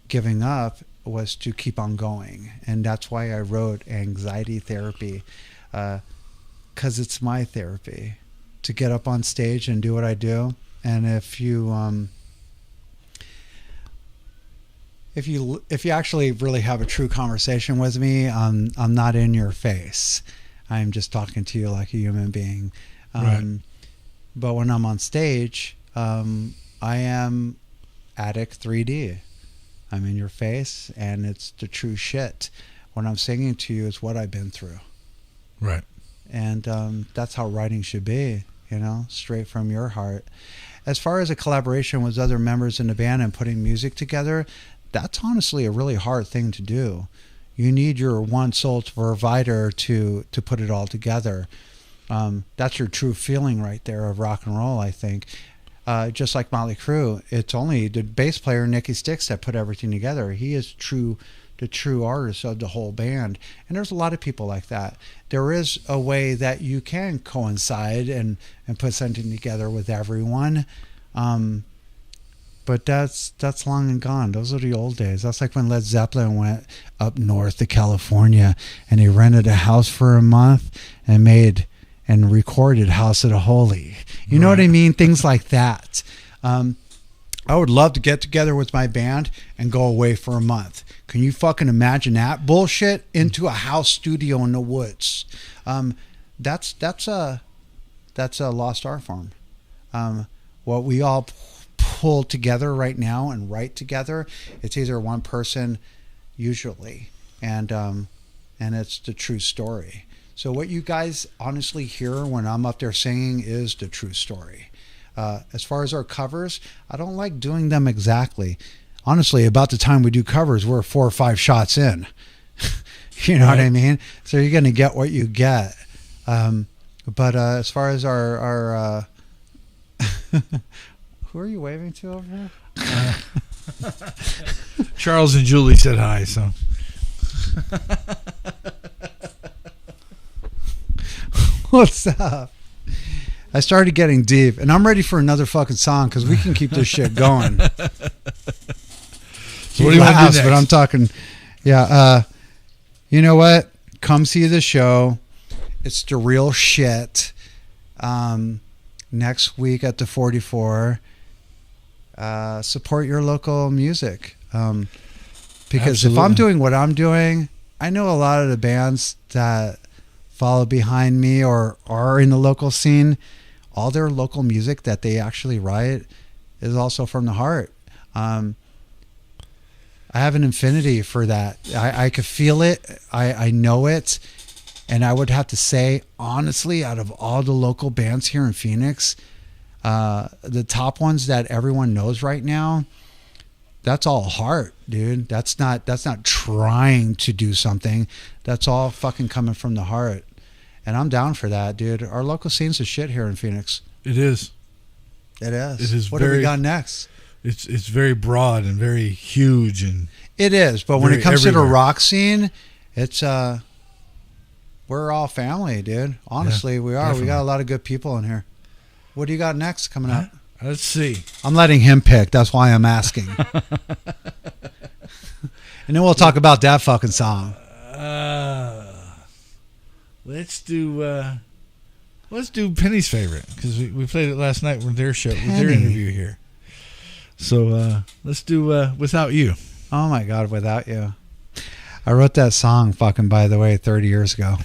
giving up, was to keep on going. And that's why I wrote Anxiety Therapy, because it's my therapy, to get up on stage and do what I do. And if you actually really have a true conversation with me, I'm not in your face. I'm just talking to you like a human being. Right. But when I'm on stage, I am ADDICT3D. I'm in your face, and it's the true shit. When I'm singing to you, it's what I've been through. Right. And that's how writing should be, straight from your heart. As far as a collaboration with other members in the band and putting music together, that's honestly a really hard thing to do. You need your one sole provider to put it all together. That's your true feeling right there of rock and roll, I think. Just like Motley Crue, it's only the bass player, Nicky Sticks, that put everything together. He is the true artist of the whole band. And there's a lot of people like that. There is a way that you can coincide and put something together with everyone. But that's long and gone. Those are the old days. That's like when Led Zeppelin went up north to California and he rented a house for a month and recorded House of the Holy. You know what I mean? Things like that. I would love to get together with my band and go away for a month. Can you fucking imagine that bullshit? Into a house studio in the woods. That's a lost art form. What we all pull together right now and write together, it's either one person usually, and it's the true story. So what you guys honestly hear when I'm up there singing is the true story. As far as our covers, I don't like doing them exactly. Honestly, about the time we do covers, we're 4 or 5 shots in. You know what I mean? So you're going to get what you get. But as far as our who are you waving to over here? Charles and Julie said hi, so. What's up? I started getting deep, and I'm ready for another fucking song because we can keep this shit going. So what do you want to do next? But I'm talking, yeah. You know what? Come see the show. It's the real shit. Next week at the 44. Support your local music. Because Absolutely. If I'm doing what I'm doing, I know a lot of the bands that follow behind me or are in the local scene, all their local music that they actually write is also from the heart. I have an infinity for that. I could feel it. I know it. And I would have to say, honestly, out of all the local bands here in Phoenix, the top ones that everyone knows right now, that's all heart, dude. That's not trying to do something. That's all fucking coming from the heart. And I'm down for that, dude. Our local scene's a shit here in Phoenix. It is. It is. It is. What have we got next? It's very broad and very huge, and it is. But when it comes everywhere. to the rock scene, it's we're all family, dude. Honestly, Yeah, we are. definitely. We got a lot of good people in here. What do you got next coming up? Let's see. I'm letting him pick. That's why I'm asking. And then we'll talk about that fucking song. Let's do. Let's do Penny's favorite because we played it last night with their show, with their Penny. interview here. So let's do Without You. Oh my God, Without You. I wrote that song, fucking, by the way, 30 years ago.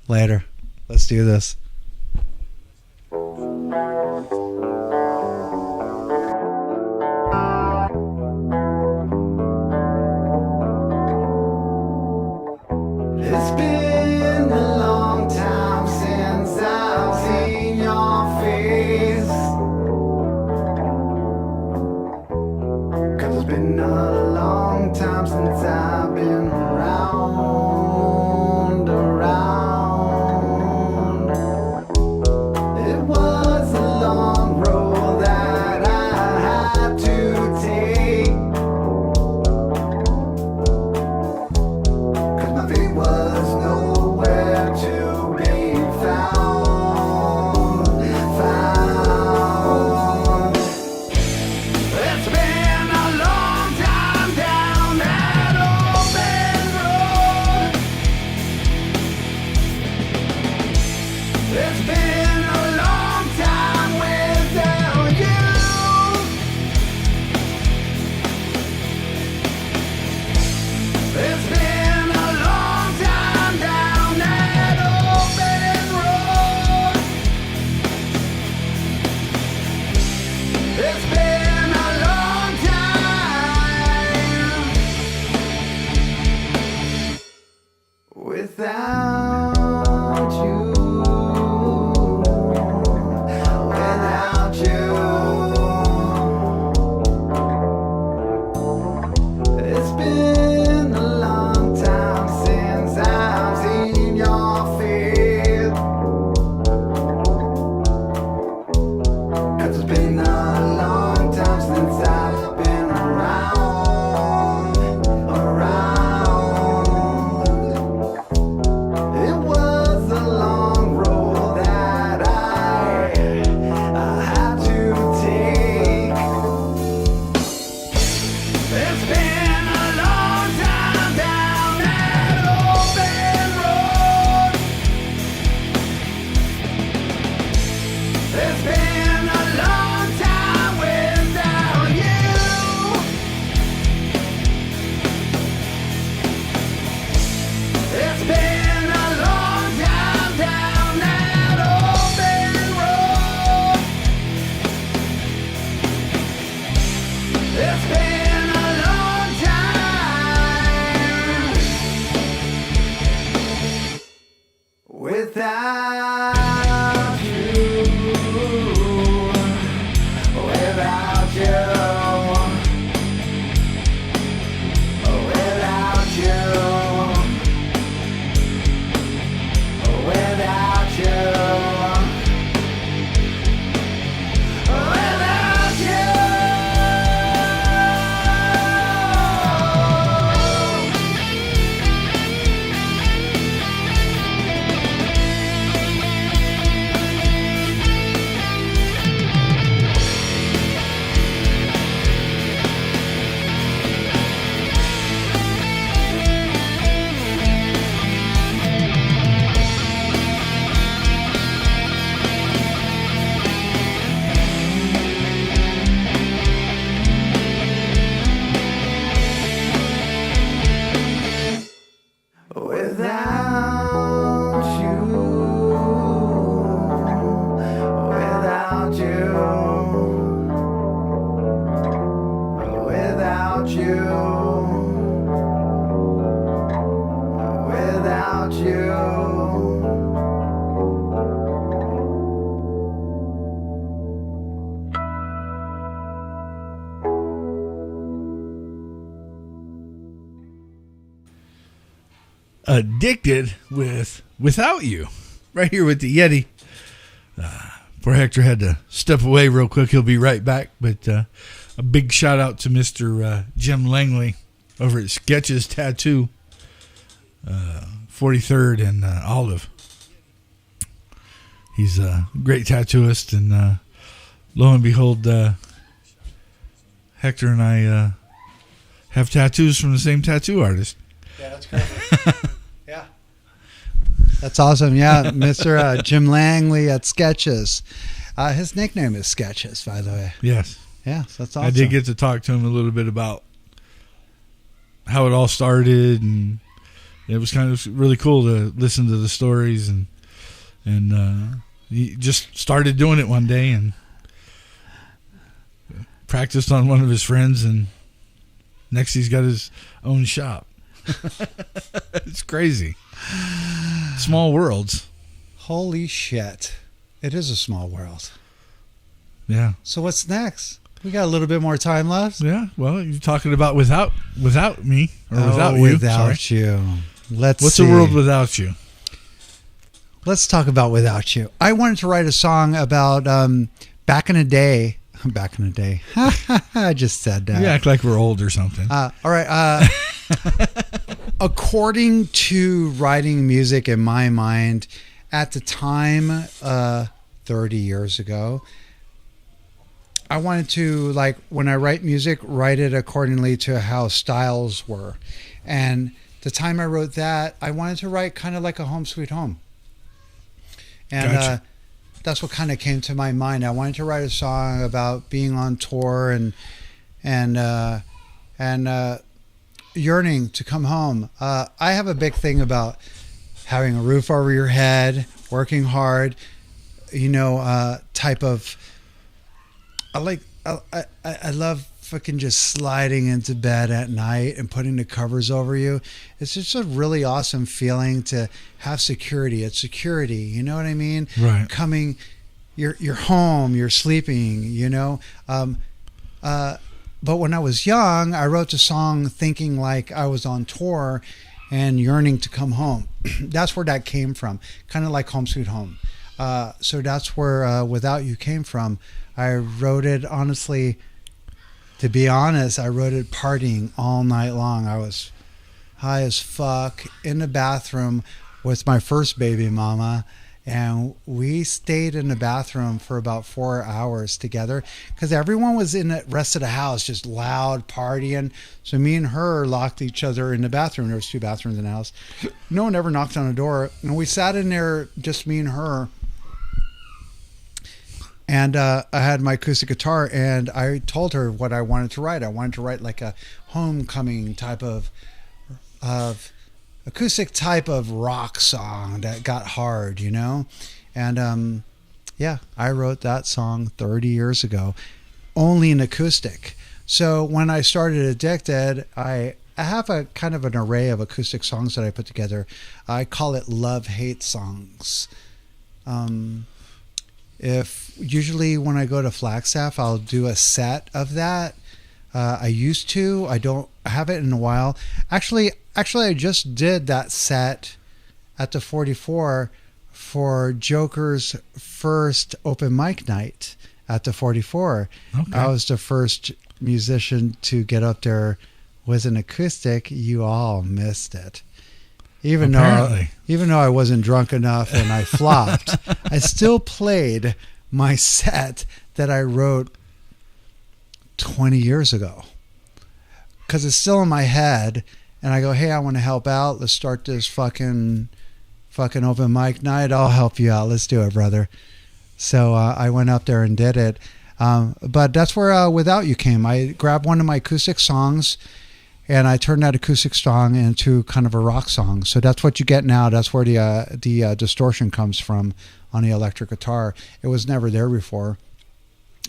Later. Let's do this. It's been a long time since I've seen your face. 'Cause it's been a long time since I've been around. It was a long road that I had to take. 'Cause my feet was nowhere to be found. It's been a long time down that open road. It's been a long time without you. It's been a long time down that open road. It's been a long time without you. Without you. It's been a long time since I've seen your face. 'Cause it's been a long time since I've been around. It was a long road that I had to take. It's been a long time down that open road. It's been a long time without you. It's been a long time down that open road. It's been a long time without you. Without you. Without you. Without you. Without you. Without you, without you, without you, without you. Addicted with Without You, right here with the Yeti. Poor Hector had to step away real quick. He'll be right back. But a big shout out to Mr. Jim Langley over at Sketches Tattoo, 43rd and Olive. He's a great tattooist, and lo and behold, Hector and I have tattoos from the same tattoo artist. Yeah, that's crazy. Yeah. That's awesome. Yeah, Mr. Jim Langley at Sketches. His nickname is Sketches, by the way. Yes. Yeah, that's awesome. I did get to talk to him a little bit about how it all started, and it was kind of really cool to listen to the stories, and he just started doing it one day and practiced on one of his friends, and next he's got his own shop. It's crazy. Small worlds. Holy shit. It is a small world. Yeah. So what's next? We got a little bit more time left. Yeah. Well, you're talking about without me or without you. Without Sorry. you. What's a world without you? Let's talk about Without You. I wanted to write a song about back in the day. Back in the day. I just said that. You act like we're old or something. All right. According to writing music in my mind, at the time, 30 years ago, I wanted to, like, when I write music, write it accordingly to how styles were. And the time I wrote that, I wanted to write kind of like a Home Sweet Home. And Gotcha. That's what kind of came to my mind. I wanted to write a song about being on tour and yearning to come home. I have a big thing about having a roof over your head, working hard, type of. I love fucking just sliding into bed at night and putting the covers over you. It's just a really awesome feeling to have security. It's security, you know what I mean? Right. You're home, you're sleeping, But when I was young, I wrote the song thinking like I was on tour and yearning to come home. That's where that came from, kind of like Home Sweet Home. So that's where Without You came from. I wrote it, honestly, to be honest, I wrote it partying all night long. I was high as fuck in the bathroom with my first baby mama, and we stayed in the bathroom for about 4 hours together because everyone was in the rest of the house just loud partying. So me and her locked each other in the bathroom. There was 2 bathrooms in the house. No one ever knocked on the door, and we sat in there, just me and her. And I had my acoustic guitar, and I told her what I wanted to write. I wanted to write like a homecoming type of acoustic type of rock song that got hard, And I wrote that song 30 years ago, only in acoustic. So when I started Addicted, I have a kind of an array of acoustic songs that I put together. I call it love-hate songs. If usually when I go to Flagstaff, I'll do a set of that. I used to. I don't have it in a while. Actually, I just did that set at the 44 for Joker's first open mic night at the 44. Okay. I was the first musician to get up there with an acoustic. You all missed it. Even though I wasn't drunk enough and I flopped, I still played my set that I wrote 20 years ago because it's still in my head. And I go, hey, I want to help out. Let's start this fucking open mic night. I'll help you out. Let's do it, brother. So I went up there and did it. But that's where Without You came. I grabbed one of my acoustic songs, and I turned that acoustic song into kind of a rock song. So that's what you get now. That's where the distortion comes from on the electric guitar. It was never there before.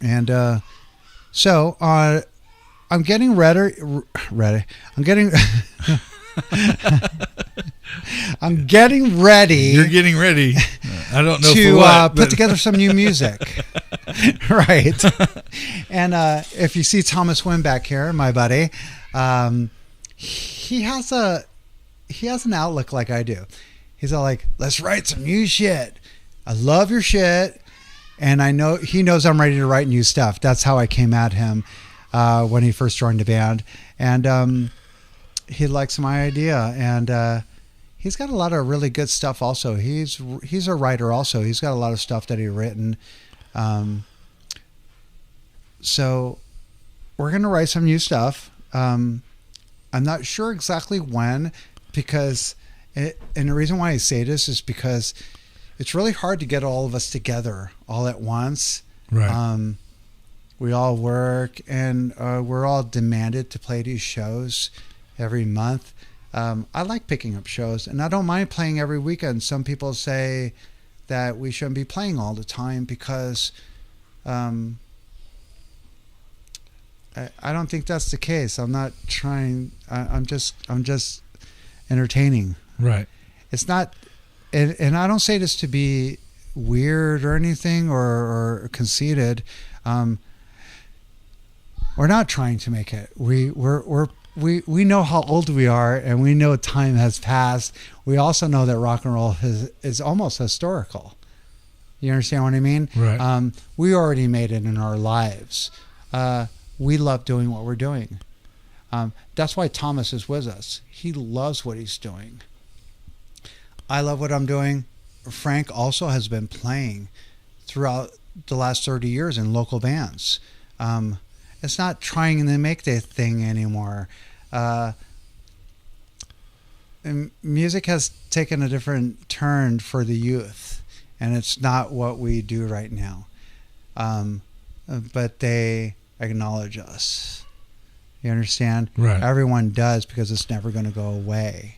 And so I'm getting ready. I'm getting ready. You're getting ready. I don't know to put together some new music. Right. And if you see Thomas Wynn back here, my buddy, he has an outlook like I do. He's all like, let's write some new shit. I love your shit. And I know he knows I'm ready to write new stuff. That's how I came at him when he first joined the band. And he likes my idea. And he's got a lot of really good stuff also. He's a writer also. He's got a lot of stuff that he's written. So we're going to write some new stuff. I'm not sure exactly when, because And the reason why I say this is because it's really hard to get all of us together all at once. Right. We all work, and we're all demanded to play these shows every month. I like picking up shows, and I don't mind playing every weekend. Some people say that we shouldn't be playing all the time because I don't think that's the case. I'm not trying. I'm just entertaining. Right. It's not, and I don't say this to be weird or anything or conceited. We're not trying to make it. We know how old we are, and we know time has passed. We also know that rock and roll is almost historical. You understand what I mean? Right. We already made it in our lives. We love doing what we're doing. That's why Thomas is with us. He loves what he's doing. I love what I'm doing. Frank also has been playing throughout the last 30 years in local bands. It's not trying to make that thing anymore. And music has taken a different turn for the youth, and it's not what we do right now. But they acknowledge us. You understand? Right. Everyone does, because it's never going to go away.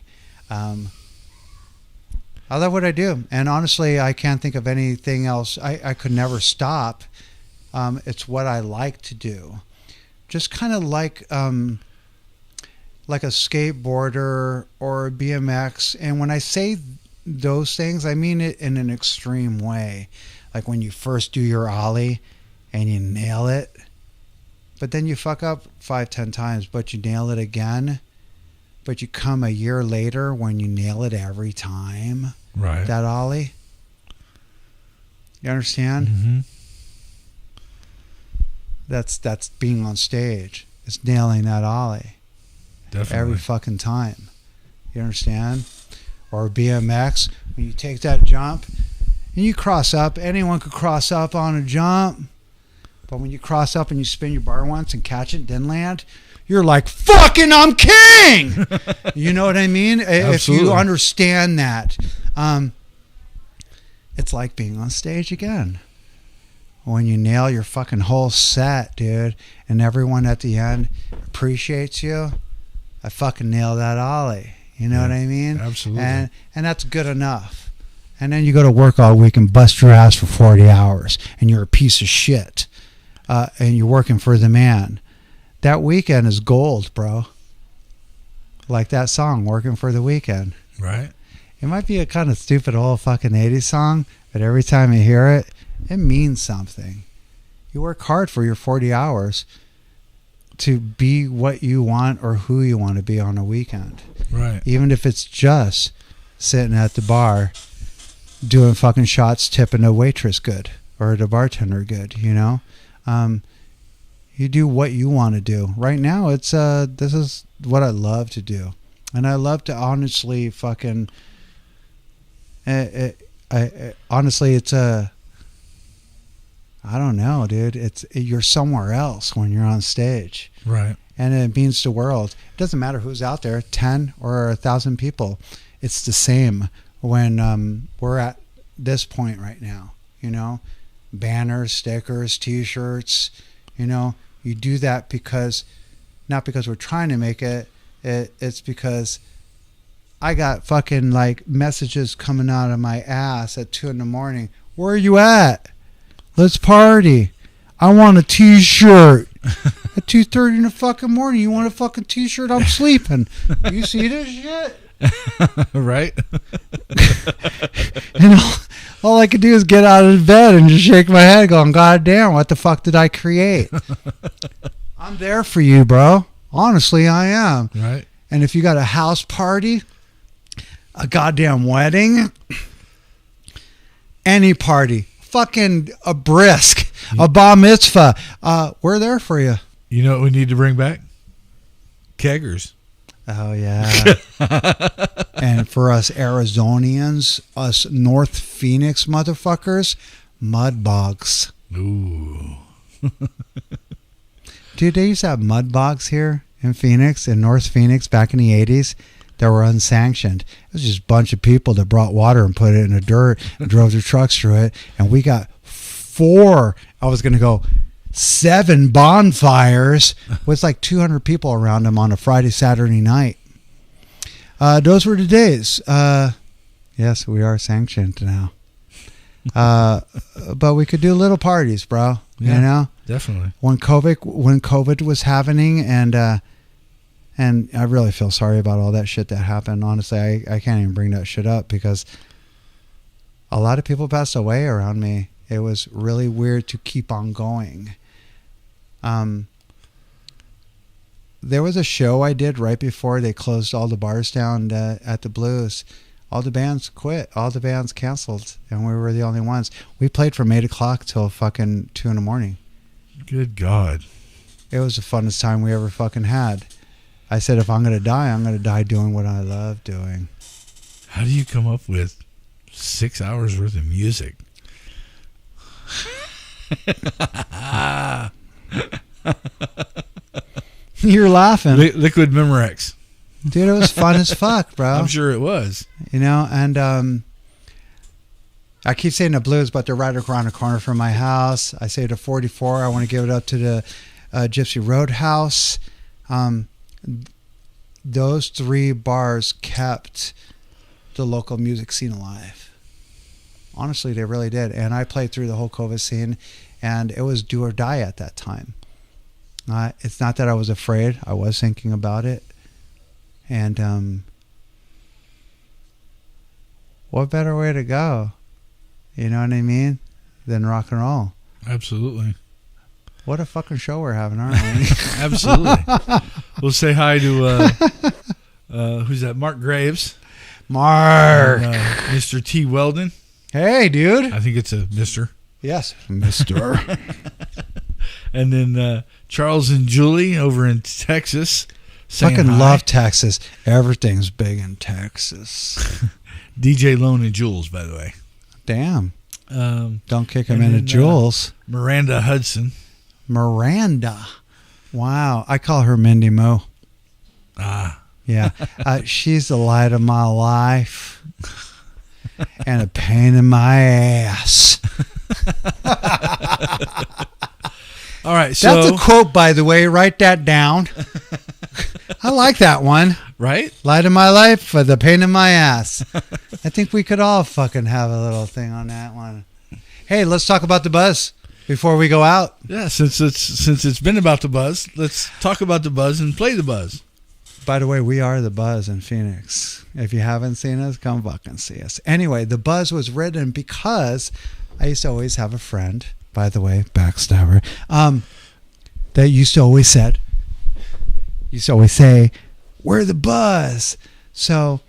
I love what I do, and honestly, I can't think of anything else. I could never stop. It's what I like to do. Just kind of like a skateboarder or a BMX. And when I say those things, I mean it in an extreme way. Like when you first do your ollie and you nail it, but then you fuck up 5-10 times, but you nail it again. But you come a year later when you nail it every time. Right. That ollie. You understand? Mm-hmm. That's being on stage. It's nailing that ollie. Definitely. Every fucking time. You understand? Or BMX, when you take that jump and you cross up, anyone could cross up on a jump. But when you cross up and you spin your bar once and catch it, didn't land, you're like, fucking I'm king! You know what I mean? Absolutely. If you understand that. It's like being on stage again. When you nail your fucking whole set, dude, and everyone at the end appreciates you, I fucking nailed that ollie. You know what I mean? Absolutely. And that's good enough. And then you go to work all week and bust your ass for 40 hours, and you're a piece of shit, and you're working for the man. That weekend is gold, bro. Like that song, Working for the Weekend. Right. It might be a kind of stupid old fucking 80s song, but every time you hear it, it means something. You work hard for your 40 hours to be what you want or who you want to be on a weekend. Right. Even if it's just sitting at the bar doing fucking shots, tipping a waitress good or the bartender good, you know? You do what you want to do. Right now, it's this is what I love to do. And I love to honestly fucking... honestly, it's a... I don't know, dude. You're somewhere else when you're on stage. Right. And it means the world. It doesn't matter who's out there, 10 or 1,000 people. It's the same when we're at this point right now, you know? Banners, stickers, T-shirts, you know? You do that because, not because we're trying to make it, it's because I got fucking like messages coming out of my ass at 2 a.m. Where are you at? Let's party. I want a T-shirt. At 2:30 in the fucking morning, you want a fucking T-shirt? I'm sleeping. You see this shit? Right. And all I could do is get out of bed and just shake my head going, God damn, what the fuck did I create? I'm there for you, bro. Honestly, I am. Right. And if you got a house party, a goddamn wedding, any party, fucking a brisk, a bar mitzvah, we're there for you. You know what we need to bring back? Keggers. Oh, yeah. And for us Arizonians, us North Phoenix motherfuckers, mud bogs. Ooh. Dude, they used to have mud bogs here in Phoenix, in North Phoenix back in the 80s. that were unsanctioned. It was just a bunch of people that brought water and put it in the dirt and drove their trucks through it. And we got 7 bonfires with like 200 people around them on a Friday, Saturday night. Those were the days. Yes, we are sanctioned now. But we could do little parties, bro. Yeah, you know, definitely. When COVID was happening, and I really feel sorry about all that shit that happened. Honestly, I can't even bring that shit up because a lot of people passed away around me. It was really weird to keep on going. There was a show I did right before they closed all the bars down at the Blues. All the bands quit. All the bands canceled, and we were the only ones. We played from 8 o'clock till fucking 2 in the morning. Good God. It was the funnest time we ever fucking had. I said, if I'm going to die doing what I love doing. How do you come up with 6 hours worth of music? You're laughing. Liquid Memorex. Dude, it was fun as fuck, bro. I'm sure it was. You know, and I keep saying the Blues, but they're right around the corner from my house. I say the 44. I want to give it up to the Gypsy Roadhouse. Those 3 bars kept the local music scene alive. Honestly, they really did. And I played through the whole COVID scene, and it was do or die at that time. It's not that I was afraid. I was thinking about it. And what better way to go? You know what I mean? Than rock and roll. Absolutely. What a fucking show we're having, aren't we? Absolutely. We'll say hi to who's that? Mark Graves. Mark. And, Mr. T. Weldon. Hey, dude. I think it's a Mr. Yes, Mr. And then Charles and Julie over in Texas. Fucking hi. love Texas. Everything's big in Texas. DJ Lone and Jules, by the way. Damn. Don't kick him into then, Jules. Miranda Hudson. Miranda. Wow. I call her Mindy Mo. Ah. Yeah. She's the light of my life and a pain in my ass. All right. So that's a quote, by the way. Write that down. I like that one. Right? Light of my life for the pain in my ass. I think we could all fucking have a little thing on that one. Hey, let's talk about the buzz before we go out. Yeah, since it's been about the buzz, let's talk about the buzz and play the buzz. By the way, we are the Buzz in Phoenix. If you haven't seen us, come fucking see us. Anyway, the buzz was written because I used to always have a friend, by the way, backstabber, that used to always say, we're the Buzz. So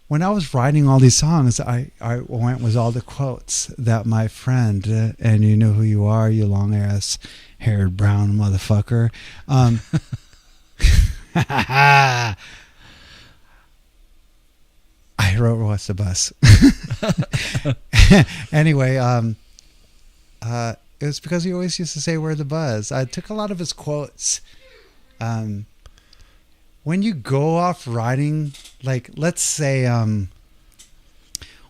when I was writing all these songs, I went with all the quotes that my friend, and you know who you are, you long ass haired brown motherfucker. I wrote "What's the Bus?" Anyway, it was because he always used to say "We're the Buzz." I took a lot of his quotes. When you go off writing, like let's say,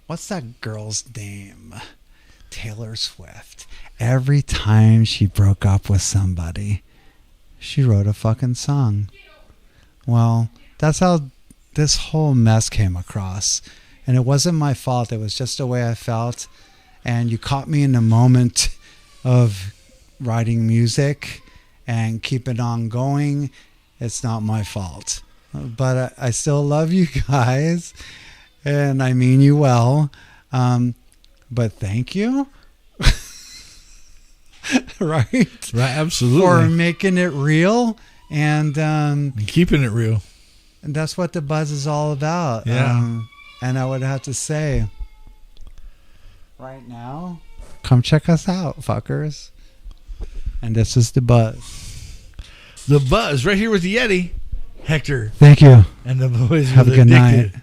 what's that girl's name? Taylor Swift. Every time she broke up with somebody, she wrote a fucking song. Well, that's how this whole mess came across. And it wasn't my fault. It was just the way I felt. And you caught me in the moment of writing music and keeping on going. It's not my fault. But I still love you guys. And I mean you well. But thank you. Right? Right, absolutely. For making it real. And keeping it real. And that's what the buzz is all about. Yeah. And I would have to say, right now, come check us out, fuckers. And this is the buzz. The buzz, right here with the Yeti, Hector. Thank you. And the boys have a good night.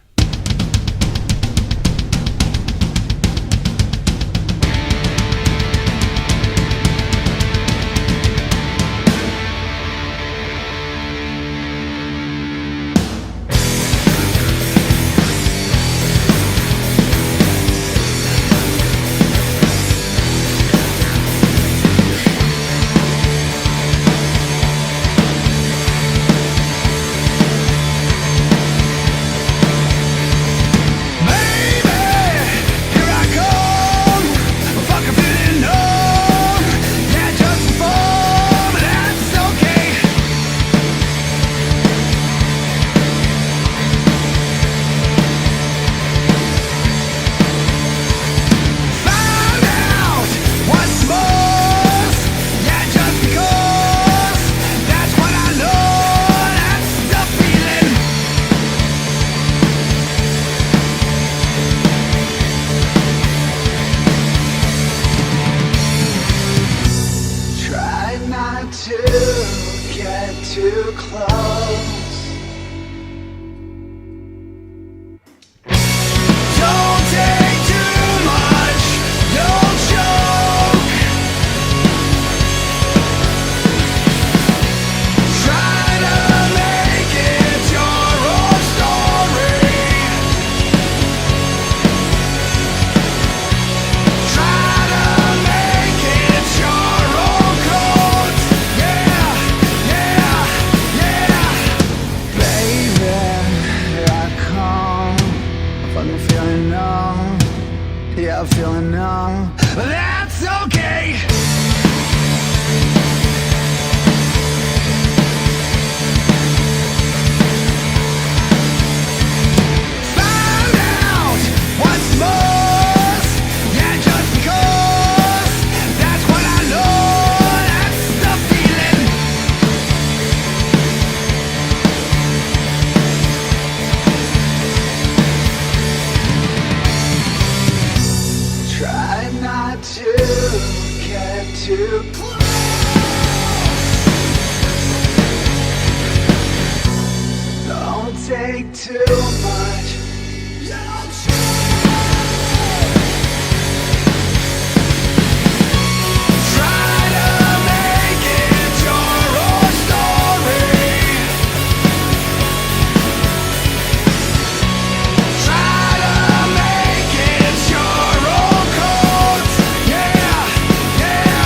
start feeling numb. But that's okay. Find out what's most. Yeah, just because. That's what I know. That's the feeling. Try not to get too close. Don't take too much. Try to make it your own story. Try to make it your own code. Yeah, yeah, yeah.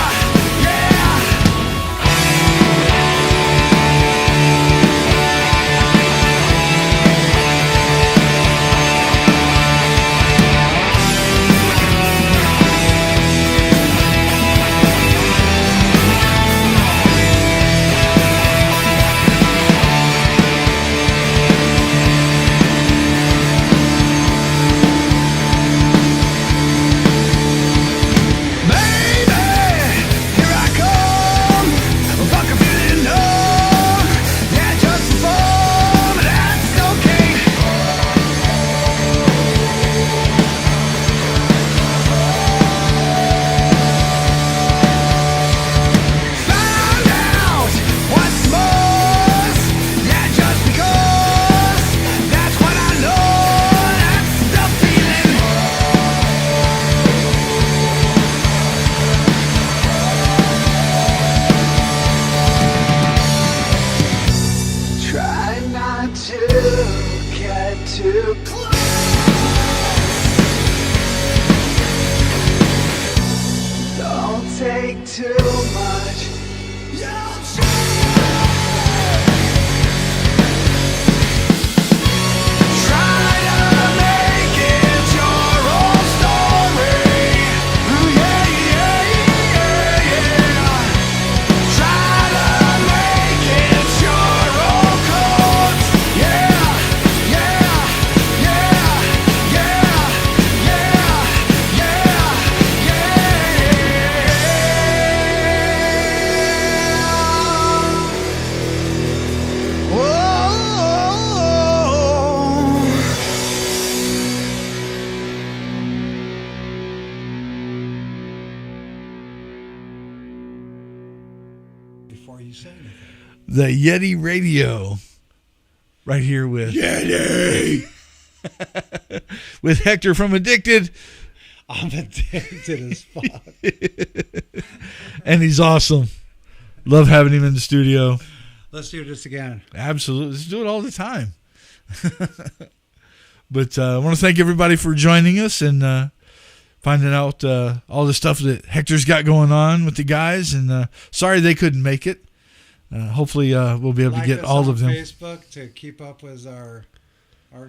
Baby, here I come. Fuck, I'm feeling numb. Yeah, just fun, but that's okay. Find out what's most. Yeah, just because. That's what I know. That's the feeling. Try not to get too close. Don't take too much. Try to make it your own story. Ooh, yeah, yeah, yeah, yeah. Try to make it your own code. Yeah, yeah, yeah, yeah, yeah, yeah, yeah. Whoa. Before you say anything. The Yeti Radio, right here with Yeti, with Hector from Addicted, I'm addicted as fuck. and he's awesome. Love having him in the studio. Let's do this again. Absolutely, let's do it all the time. But I want to thank everybody for joining us and finding out all the stuff that Hector's got going on with the guys. And sorry they couldn't make it. Hopefully we'll be able to get all of them. Facebook to keep up with our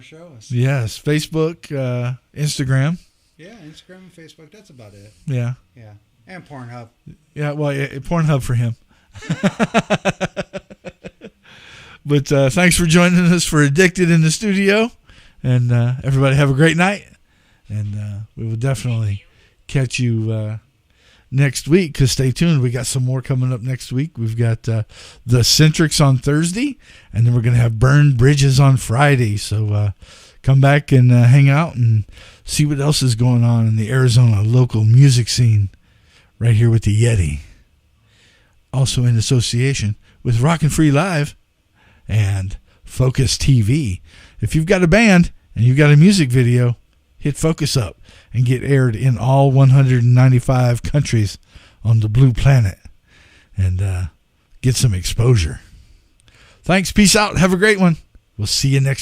shows. Yes, Facebook, Instagram. Yeah, Instagram and Facebook. That's about it. Yeah. Yeah, and Pornhub. Yeah, well, Pornhub for him. But thanks for joining us for Addicted in the studio. And everybody have a great night. And we will definitely catch you next week, because stay tuned. We got some more coming up next week. We've got the Centrics on Thursday, and then we're going to have Burned Bridges on Friday. So come back and hang out and see what else is going on in the Arizona local music scene right here with the Yeti. Also in association with Rockin' Free Live and Focus TV. If you've got a band and you've got a music video, hit Focus Up and get aired in all 195 countries on the blue planet and get some exposure. Thanks. Peace out. Have a great one. We'll see you next